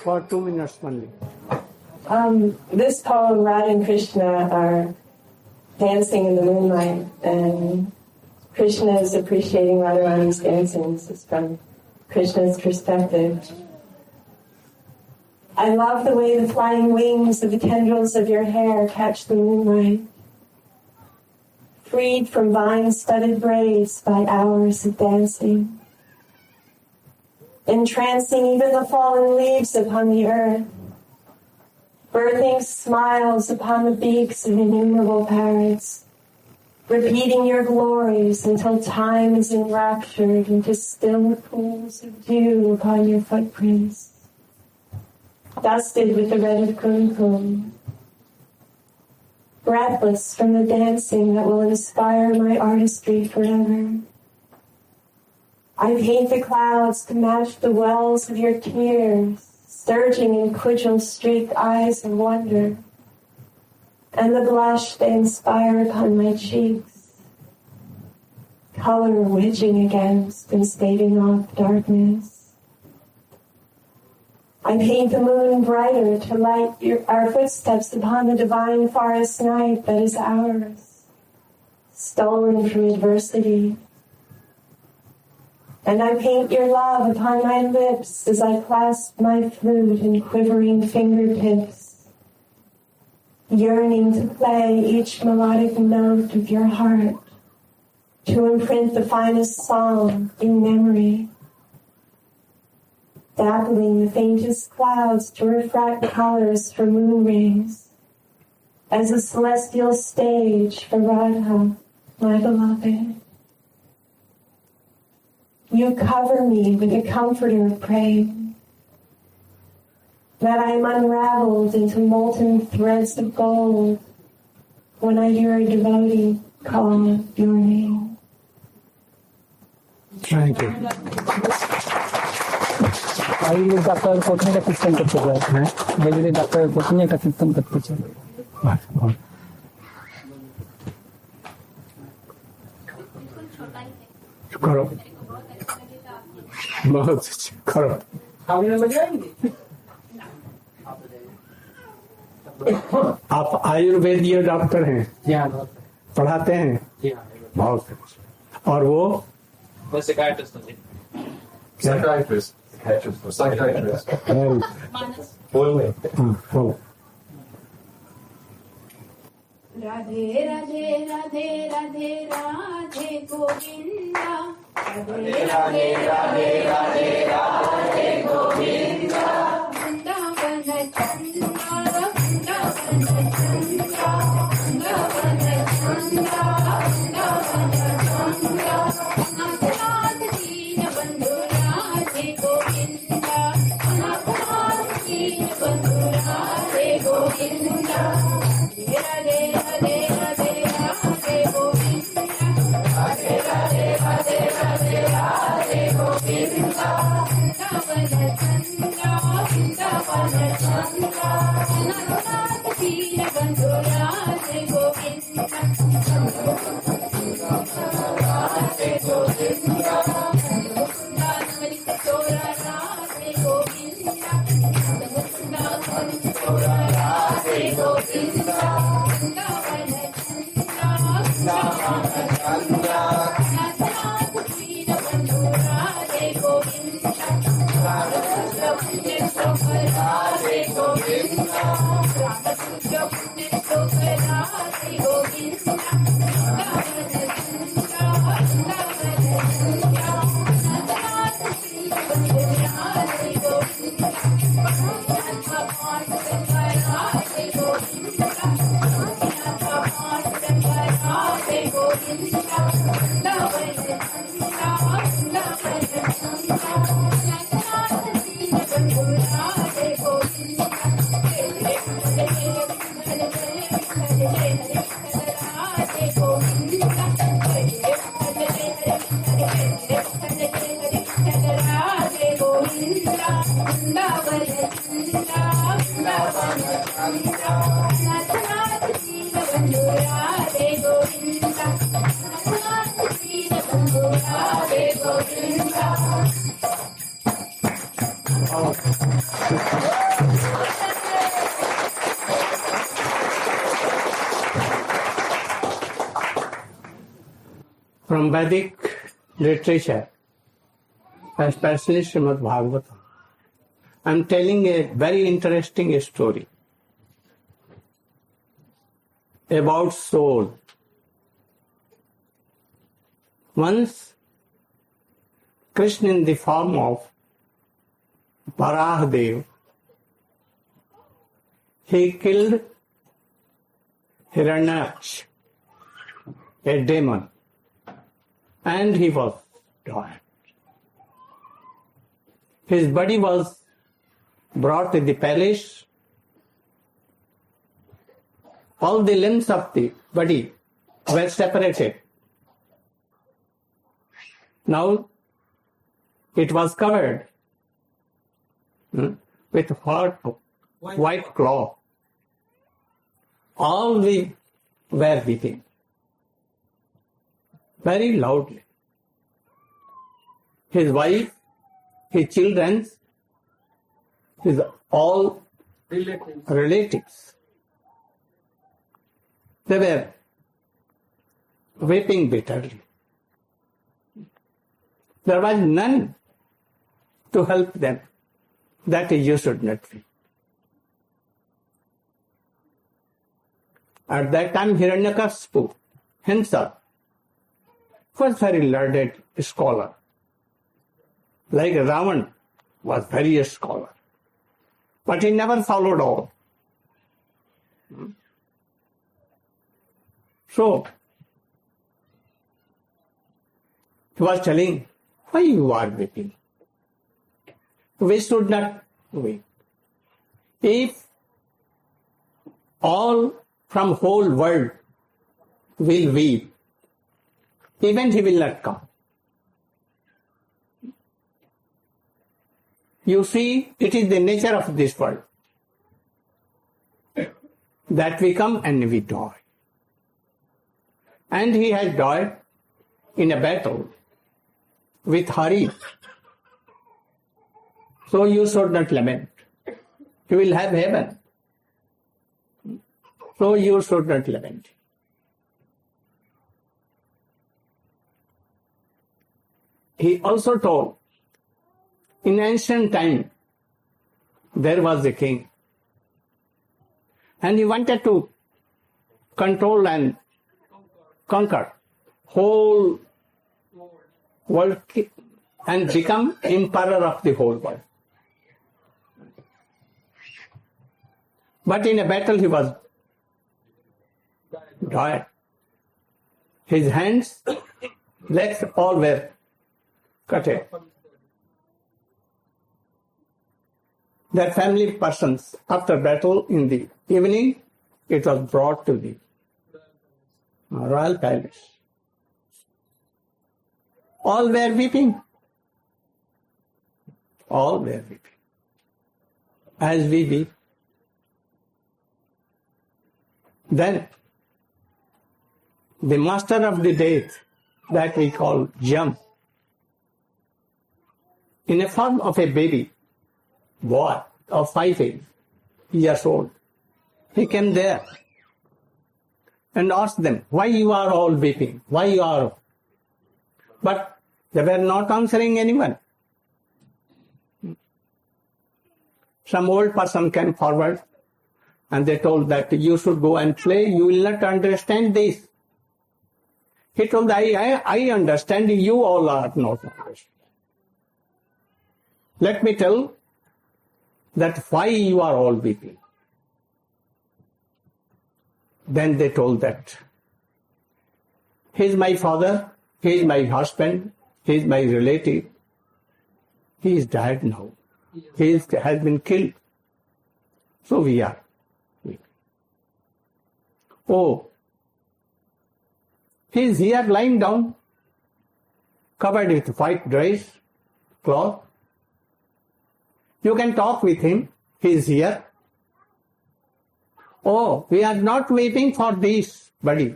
For 2 minutes only. This poem, Radha and Krishna are dancing in the moonlight, and Krishna is appreciating Radharani's dancing. This is from Krishna's perspective. I love the way the flying wings of the tendrils of your hair catch the moonlight, freed from vine-studded braids by hours of dancing, entrancing even the fallen leaves upon the earth, birthing smiles upon the beaks of innumerable parrots, repeating your glories until time is enraptured into still pools of dew upon your footprints, dusted with the red of kumkum, breathless from the dancing that will inspire my artistry forever. I paint the clouds to match the wells of your tears, surging in cudgel-streaked eyes of wonder, and the blush they inspire upon my cheeks, color wedging against and staving off darkness. I paint the moon brighter to light our footsteps upon the divine forest night that is ours, stolen from adversity. And I paint your love upon my lips as I clasp my flute in quivering fingertips, yearning to play each melodic note of your heart, to imprint the finest song in memory, dappling the faintest clouds to refract colors for moon rays, as a celestial stage for Radha, my beloved. You cover me with a comforter of praying, that I am unraveled into molten threads of gold when I hear a devotee call your name. Thank you. आई लोग doctor कोटने का system करते हैं जल्दी doctor कोटने का system करते हैं करो बहुत अच्छा करो आप आयुर्वेदीय डॉक्टर हैं पढ़ाते हैं बहुत अच्छा और वो Psychiatrist. राधे राधे राधे राधे राधे गोविंदा राधे राधे राधे राधे राधे गोविंदा वृंदावन चंदा वृंदावन चंदा वृंदावन चंदा वृंदावन चंदा नाथ दीन बंधु राधे गोविंदा नाथ दीन बंधु राधे गोविंदा राधे राधे राधे राधे गोविंदा राधे राधे राधे राधे राधे गोविंदा वृंदावन चंदा वृंदावन चंदा नाथ दीन बंधु राधे गोविंदा राधे गोविंदा मुकुंदा चोरा राधे गोविंदा मुकुंदा चोरा राधे गोविंदा वृंदावन चंदा नाथ दीन बंधु Radhe Govinda Radhe Govinda Radhe Govinda From Vedic literature, especially Srimad Bhagavatam, I am telling a very interesting story about soul. Once, Krishna in the form of Varahadev, he killed Hiranyaksha, a demon, and he was died. His body was brought to the palace. All the limbs of the body were separated. Now it was covered with white cloth. All we were weeping very loudly. His wife, his children, his all relatives. They were weeping bitterly. There was none to help them. That you should not weep. At that time, Hiranyakashipu himself was very learned scholar. Like Ravan was very a scholar. But he never followed all. So, he was telling, why you are weeping? We should not weep. If all from whole world will weep, even he will not come. You see, it is the nature of this world that we come and we die. And he has died in a battle with Hari. So you should not lament. You will have heaven. So you should not lament. He also told, in ancient time, there was a king. And he wanted to control and conquer whole world and become emperor of the whole world. But in a battle he was died. His hands, legs, all were cut off. That family persons, after battle in the evening, it was brought to the royal palace. All were weeping. All were weeping. As we weep. Then, the master of the death, that we call Jam, in a form of a baby, boy of 5 years old, he came there and asked them, why you are all weeping? Why you are? But they were not answering anyone. Some old person came forward and they told that you should go and play, you will not understand this. He told, I understand, you all are not understanding. Let me tell that why you are all weeping. Then they told that he is my father, he is my husband, he is my relative. He is dead now. He has been killed. So we are weeping. Oh, he is here lying down, covered with white dress, cloth. You can talk with him. He is here. Oh, we are not weeping for this body,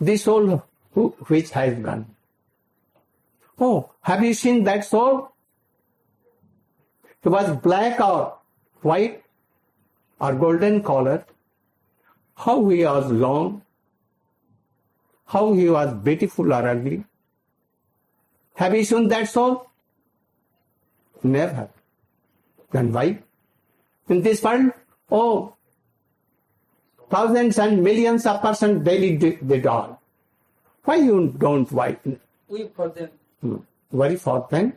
this soul which has gone. Oh, have you seen that soul? He was black or white or golden color. How he was long, how he was beautiful or ugly. Have you seen that soul? Never. Then why? In this world, oh, thousands and millions of persons daily they die. Why you don't Weep for them. worry for them?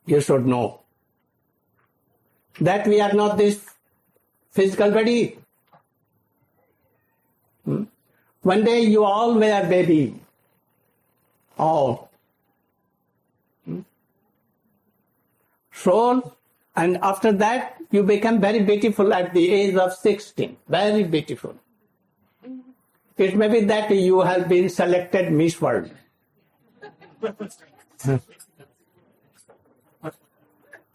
You should know that we are not this physical body. One day you all were baby. All. Soul, and after that you become very beautiful at the age of 16. Very beautiful. It may be that you have been selected Miss World.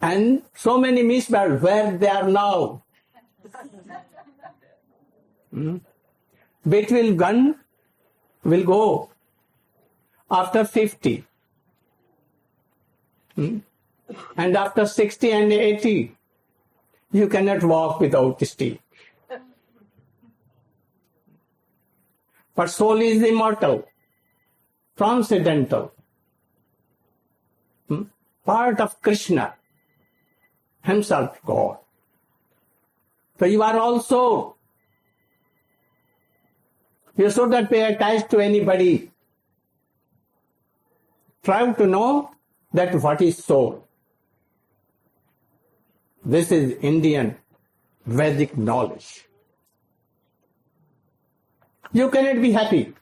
And so many Miss World, where they are now. Between gun will go after 50. And after 60 and 80, you cannot walk without stick. But soul is immortal, transcendental, part of Krishna, himself God. So you are also, you should not be attached to anybody. Try to know that what is soul. This is Indian Vedic knowledge. You cannot be happy,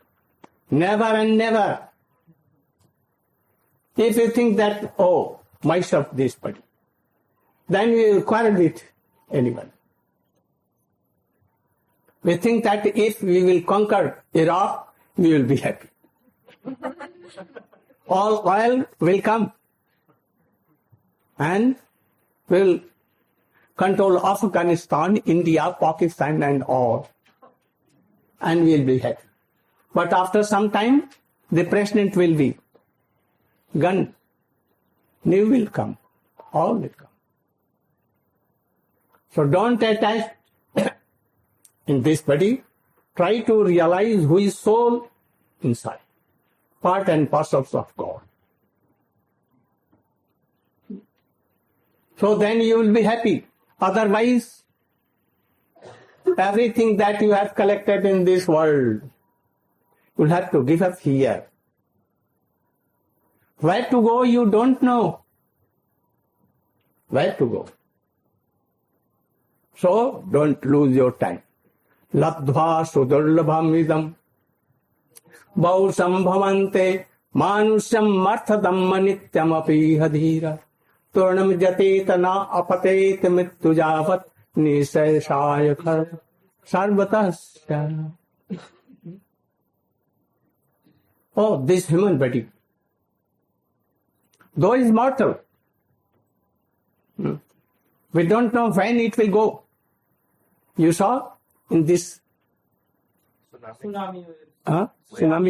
never and never, if you think that, oh, myself this body. then we will quarrel with anyone. We think that if we will conquer Iraq, we will be happy. All oil will come and will control Afghanistan, India, Pakistan and all. And we will be happy. But after some time, the president will be gone. New will come. All will come. So don't attach in this body. Try to realize who is soul inside. Part and parcels of God. So then you will be happy. Otherwise, everything that you have collected in this world, you'll have to give up here. Where to go, you don't know. Where to go. So, don't lose your time. Labdhva sudurlabham idam Bausam bhavante manusyam marthadamma nityam api hadhira Turnam jatetana apatet mittujavat nisayashayakar sarvatasya. Oh, this human body, though is mortal, we don't know when it will go. You saw in this tsunami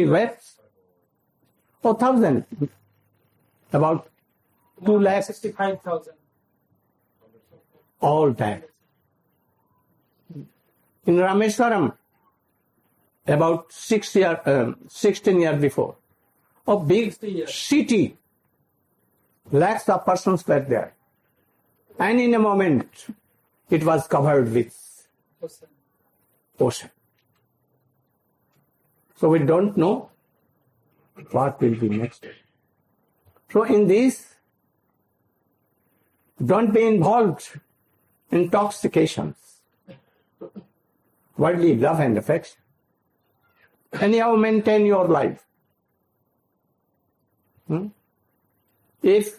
waves? Oh, 1,000. About 265,000. All time. In Rameswaram, about 16 years before, a big city, lakhs of persons were there. And in a moment, it was covered with ocean. So we don't know what will be next. So in this, don't be involved in intoxications, worldly love and affection. Anyhow, maintain your life. If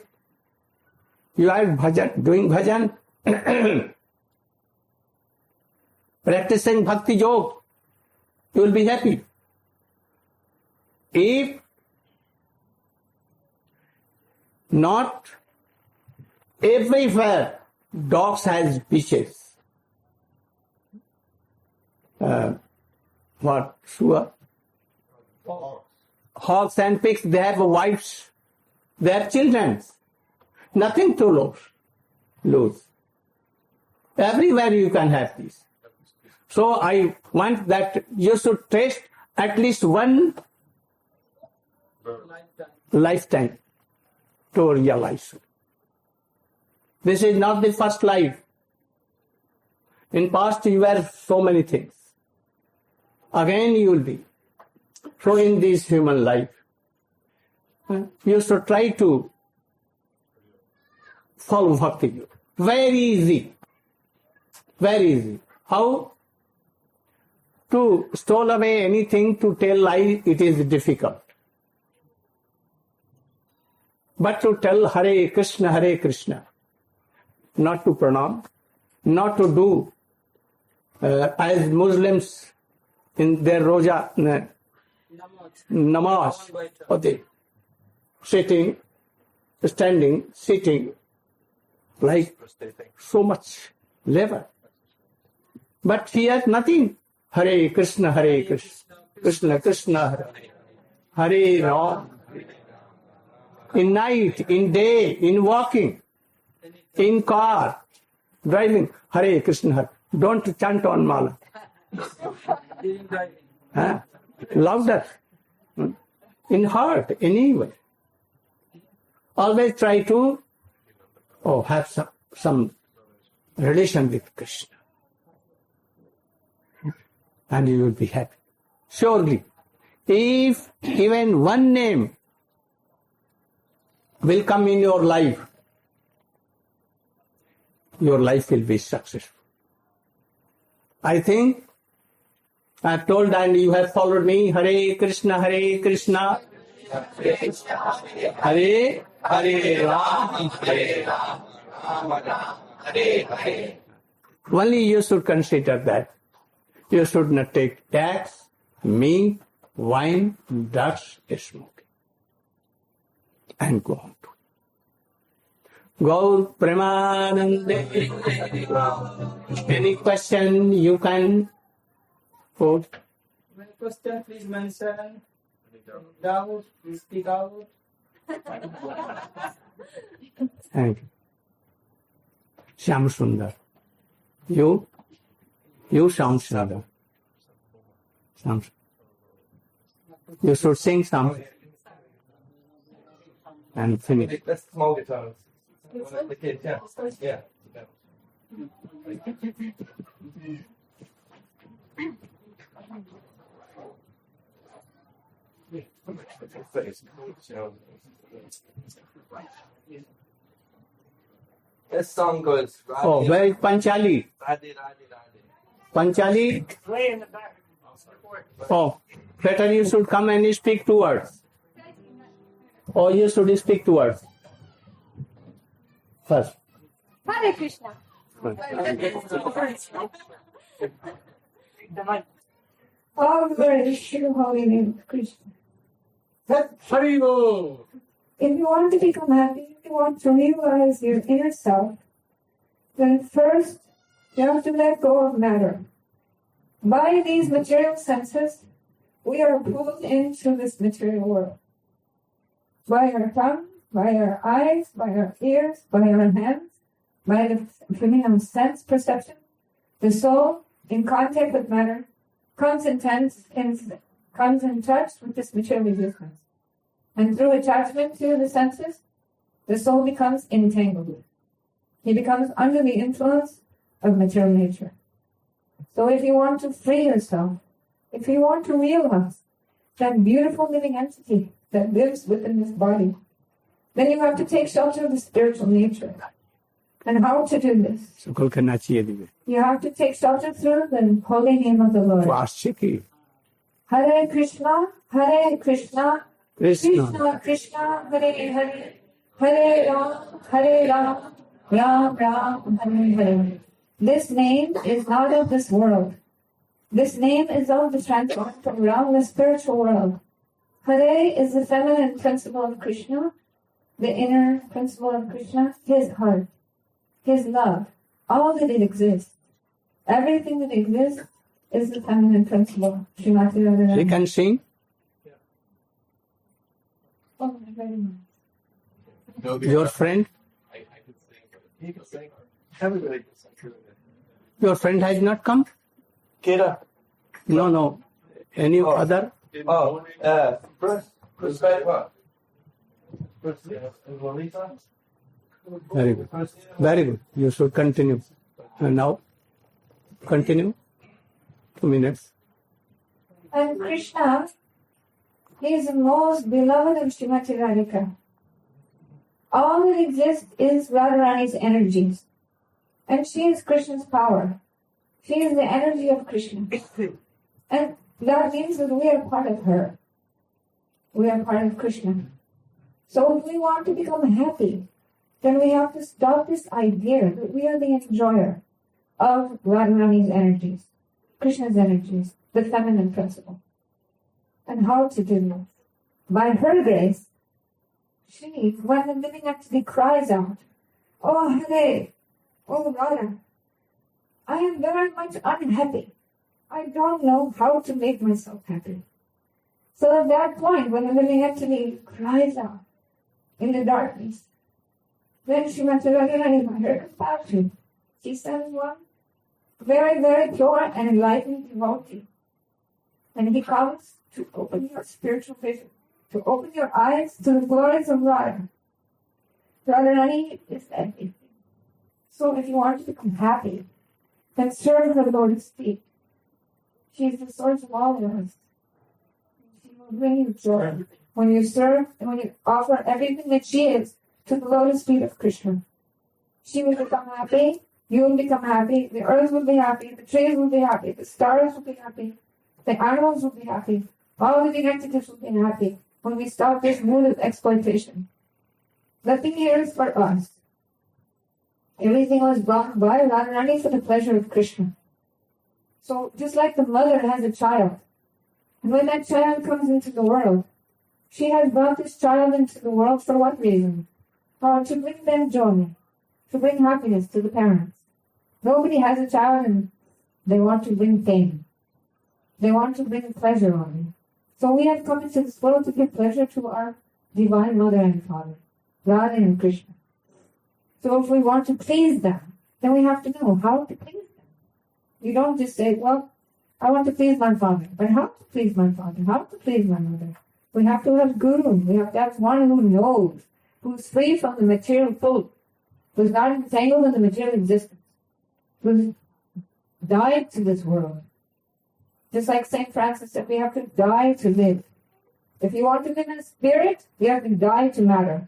you are doing bhajan, practicing bhakti yoga, you will be happy. If not, everywhere dogs has bitches. Hogs and pigs, they have wives, they have children. Nothing to lose. Everywhere you can have this. So I want that you should taste at least one lifetime to realize. This is not the first life. In past you were so many things. Again you will be. So in this human life, you should try to follow bhakti. Very easy. Very easy. How? To stole away anything, to tell lie, it is difficult. But to tell Hare Krishna, not to pranam, not to do as Muslims in their roja, namaz, or they sitting, standing, sitting, like so much labor. But he has nothing. Hare Krishna, Krishna Krishna, Hare Ram. In night, in day, in walking, in car, driving, Hare Krishna. Don't chant on mala. Louder. In heart, anyway. Always try to have some relation with Krishna. And you will be happy. Surely, if even one name will come in your life will be successful. I think I have told and you have followed me. Hare Krishna, Hare Krishna, Hare Hare Ram, Hare Ram, Only you should consider that. You should not take tax, meat, wine, drugs, smoking. And go on to it. Gaur Premanande. Any question you can put? Any question, please mention. Doubt, please speak out. Thank you. Shyam Sundar. You sound Sundar. You should sing something and finish. That's small guitars. The kids, yeah. Yeah. This song goes. Oh, where is Panchali? Radhe. Panchali? Way in the back. Oh, better you should come and speak to us. Or you should speak to us first. Hare Krishna. All glory to the holy name of Krishna. If you want to become happy, if you want to realize your inner self, then first you have to let go of matter. By these material senses, we are pulled into this material world. By our tongue, by our eyes, by our ears, by our hands, by the feminine sense perception, the soul, in contact with matter, comes in touch with this material existence. And through attachment to the senses, the soul becomes entangled. He becomes under the influence of material nature. So if you want to free yourself, if you want to realize that beautiful living entity that lives within this body, then you have to take shelter of the spiritual nature. And how to do this? You have to take shelter through the holy name of the Lord. Hare Krishna, Hare Krishna, Krishna Krishna, Hare Hare, Hare Ram, Ram Ram, Hare Hare. This name is not of this world. This name is of the transcendental realm, the spiritual world. Hare is the feminine principle of Krishna, the inner principle of Krishna, his heart, his love, all that it exists. Everything that exists is the feminine principle. Srimati Radharani. You can sing? Oh, very much. Your friend? He can sing. Everybody can sing. Your friend has not come? Kira. No. Any other? Oh, Bruce. Bruce, what? Bruce, Lolita? Very good. Very good. You should continue. And now, continue. 2 minutes. And Krishna, he is the most beloved of Srimati Radhika. All that exists is Radharani's energies. And she is Krishna's power. She is the energy of Krishna. And that means that we are part of her. We are part of Krishna. So if we want to become happy, then we have to stop this idea that we are the enjoyer of Radharani's energies, Krishna's energies, the feminine principle. And how to do this? By her grace, she, when the living entity cries out, "Oh Hare, oh Radha, I am very much unhappy. I don't know how to make myself happy." So at that point, when the living entity cries out in the darkness, then Srimati Radharani, by her compassion, she sends one very, very pure and enlightened devotee. And he comes to open your spiritual vision, to open your eyes to the glories of Radha. Radharani is everything. So if you want to become happy, then serve the Lotus feet. She is the source of all joys. She will bring you joy when you serve and when you offer everything that she is to the lotus feet of Krishna. She will become happy, you will become happy, the earth will be happy, the trees will be happy, the stars will be happy, the animals will be happy, all the entities will be happy when we stop this mood of exploitation. Nothing here is for us. Everything was brought by Radharani for the pleasure of Krishna. So just like the mother has a child, and when that child comes into the world, she has brought this child into the world for what reason? To bring them joy, to bring happiness to the parents. Nobody has a child and they want to bring pain. They want to bring pleasure only. So we have come into this world to give pleasure to our divine mother and father, Radha and Krishna. So if we want to please them, then we have to know how to please them. You don't just say, well, I want to please my father. But how to please my father? How to please my mother? We have to have guru. We have to have one who knows, who's free from the material pull, who's not entangled in the material existence, who's died to this world. Just like St. Francis said, we have to die to live. If you want to live in spirit, you have to die to matter.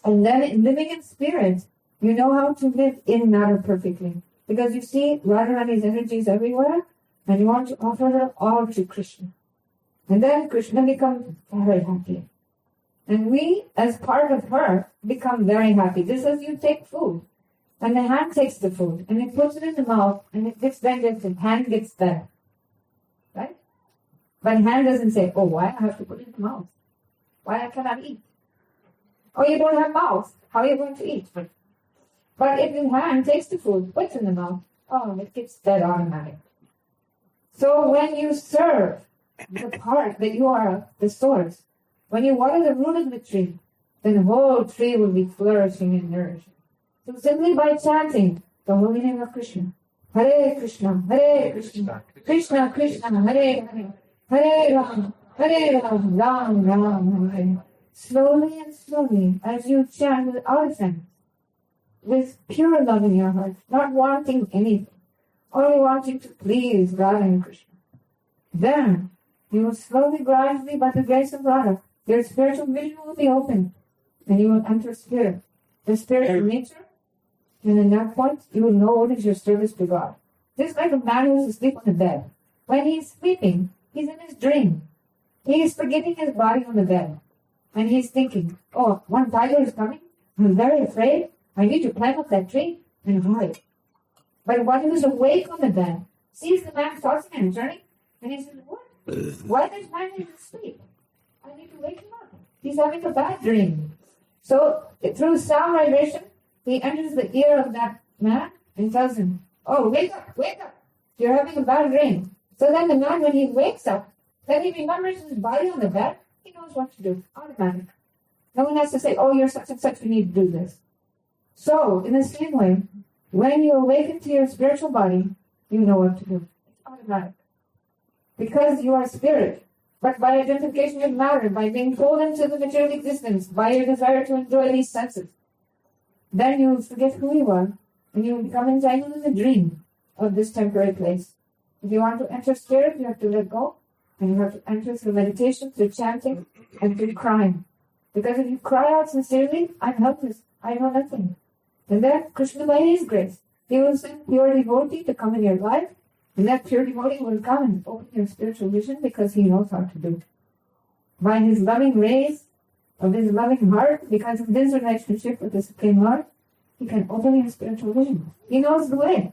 And then in living in spirit, you know how to live in matter perfectly. Because you see Radharani's energies everywhere, and you want to offer her all to Krishna. And then Krishna becomes very happy. And we, as part of her, become very happy. Just as you take food, and the hand takes the food, and it puts it in the mouth, and it gets digested, hand gets there. Right? But hand doesn't say, oh, why I have to put it in the mouth? Why I cannot eat? Oh, you don't have mouth. How are you going to eat? But if the hand takes the food, puts it in the mouth, oh, it gets fed automatic. So when you serve the part that you are the source, when you water the root of the tree, then the whole tree will be flourishing and nourishing. So simply by chanting the holy name of Krishna, Hare Krishna, Krishna Krishna, Hare Hare, Hare Ram, Ram Ram, Hare. Slowly and slowly, as you chant with offense, with pure love in your heart, not wanting anything, only wanting to please Radha and Krishna, then you will slowly, gradually, by the grace of Radha, your spiritual vision will be opened, and you will enter spirit, the spiritual nature, and in that point, you will know what is your service to God. Just like a man who is asleep on the bed. When he is sleeping, he's in his dream. He is forgetting his body on the bed. And he's thinking, oh, one tiger is coming. I'm very afraid. I need to climb up that tree and hide. But when he was awake on the bed, sees the man tossing and turning, and he says, what? Why does man need to sleep? I need to wake him up. He's having a bad dream. So through sound vibration, he enters the ear of that man and tells him, oh, wake up, you're having a bad dream. So then the man, when he wakes up, then he remembers his body on the bed, he knows what to do, automatic. No one has to say, oh, you're such and such, we need to do this. So, in the same way, when you awaken to your spiritual body, you know what to do. It's automatic. Because you are spirit, but by identification with matter, by being pulled into the material existence, by your desire to enjoy these senses, then you forget who you are, and you become entangled in the dream of this temporary place. If you want to enter spirit, you have to let go, and you have to enter through meditation, through chanting, and through crying. Because if you cry out sincerely, I'm helpless, I know nothing. And then Krishna, by His grace, He will send pure devotee to come in your life, and that pure devotee will come and open your spiritual vision because he knows how to do it. By his loving rays of his loving heart, because of his relationship with the Supreme Lord, he can open your spiritual vision. He knows the way.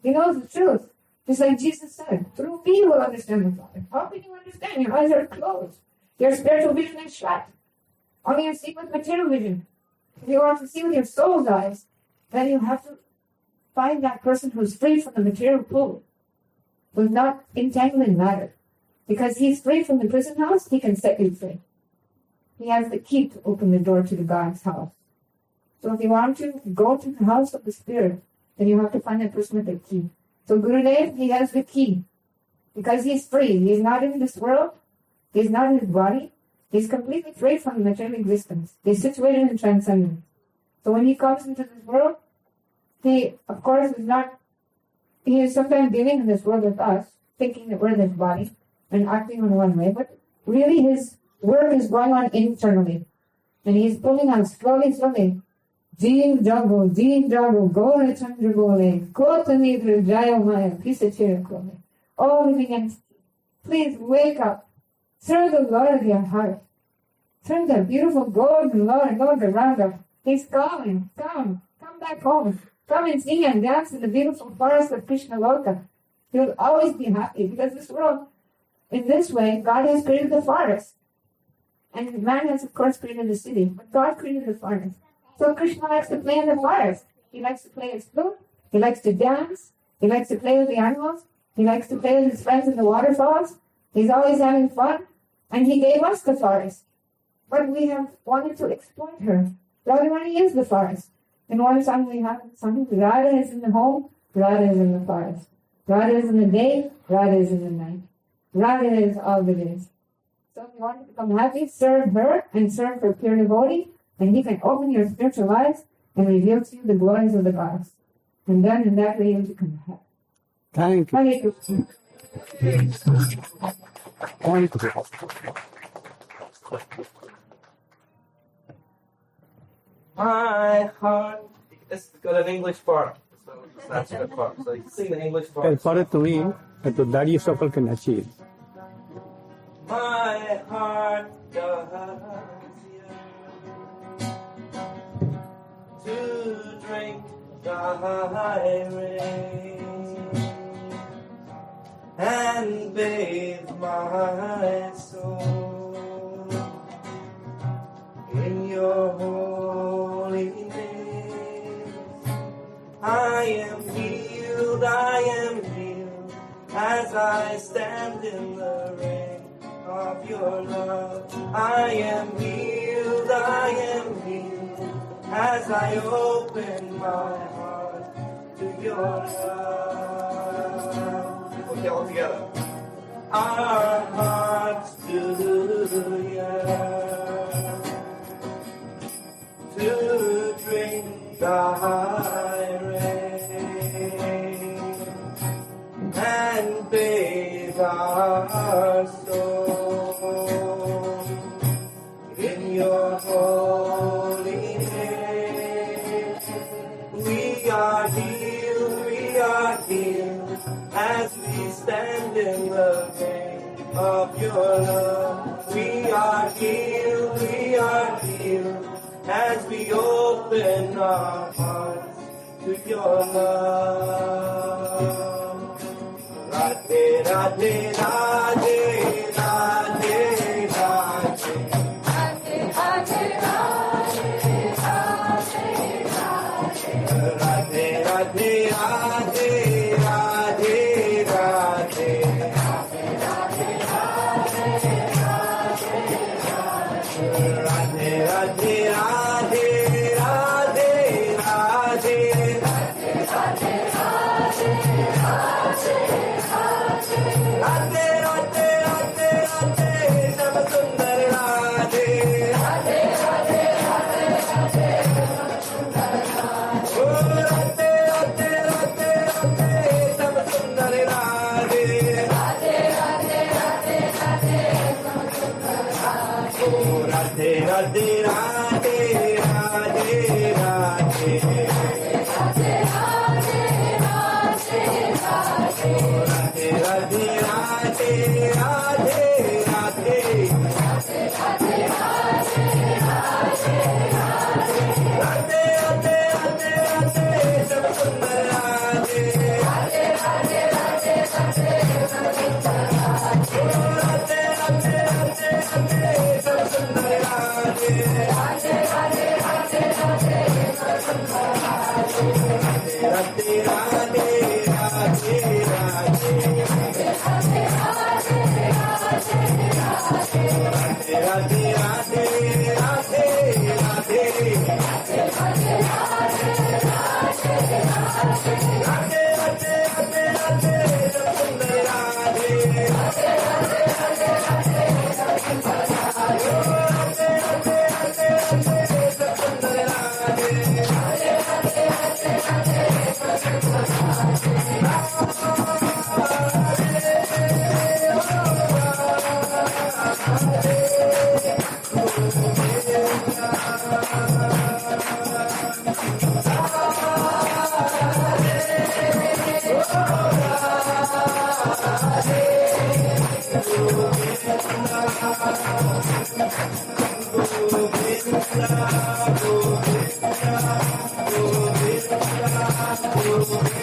He knows the truth. Just like Jesus said, through me you will understand the Father. How can you understand? Your eyes are closed. Your spiritual vision is shut. Only you see with material vision. If you want to see with your soul's eyes, then you have to find that person who's free from the material pull, who's not entangled in matter. Because he's free from the prison house, he can set you free. He has the key to open the door to the God's house. So if you want to go to the house of the Spirit, then you have to find that person with the key. So Gurudev, he has the key. Because he's free. He's not in this world. He's not in his body. He's completely free from the material existence. He's situated in transcendence. So when he comes into this world, he, of course, is not, he is sometimes dealing in this world with us, thinking that we're this body and acting in one way, but really his work is going on internally. And he's pulling on slowly. Jeev Jago, Gore Chandra Gole, Kota Nidra Jayo Maya, Pisachira Kole. All living entities, please wake up. Serve the Lord of your heart. Serve the beautiful golden Lord around us. He's calling. Come come back home. Come and sing and dance in the beautiful forest of Krishna Loka. You'll always be happy because this world, in this way, God has created the forest. And man has, of course, created the city. But God created the forest. So Krishna likes to play in the forest. He likes to play his flute. He likes to dance. He likes to play with the animals. He likes to play with his friends in the waterfalls. He's always having fun. And he gave us the forest. But we have wanted to exploit her. Radharani is the forest. In one song we have something, Radha is in the home, Radha is in the forest. Radha is in the day, Radha is in the night. Radha is all the days. So if you want to become happy, serve her and serve her pure devotee, and he can open your spiritual eyes and reveal to you the glories of the gods. And then in that way you become happy. Thank you. Hare Krishna. Thank you. My heart. It's got an English part. So that's a good part. So you can sing the English part. এরপরে তুমি একটু দাঁড়িয়ে সকলকে নাচিয়ে My heart does yearn to drink thy rain and bathe my soul in your holy name. I am healed, as I stand in the rain of your love. I am healed, as I open my heart to your love. Okay, all together. Our hearts do yearn to drink thy rain and bathe our soul in your holy name. We are healed, as we stand in the rain of your love. We are healed, as we open our hearts to your love. Radhe, Radhe, Radhe, Radhe, Radhe. Radhe, Radhe, Radhe, Radhe, Radhe. Radhe, Radhe, Radhe, Radhe, Radhe. Radhe, Radhe, Radhe, Radhe, Shama Sundar Radhe. Radhe, Radhe, Radhe, Radhe, Shama Sundar Radhe. Oh, Radhe, Radhe, Radhe, Radhe, Shama Sundar Radhe. Radhe, Radhe, Radhe, Radhe, Shama Sundar Radhe. Oh, Radhe, Radhe, Radhe, Radhe, Radhe. Radhe, Radhe, Radhe, Radhe, Radhe. Radhe, Radhe, Radhe, Radhe, Shama Sundar Radhe. Radhe, Radhe, Radhe, Radhe, Shama Sundar Radhe. Oh, Radhe, Radhe, Radhe, Radhe, Shama Sundar Radhe. Radhe, Radhe, Radhe, Radhe, Shama Sundar Radhe. Radhe, Radhe, Radhe, Radhe, Radhe. Radhe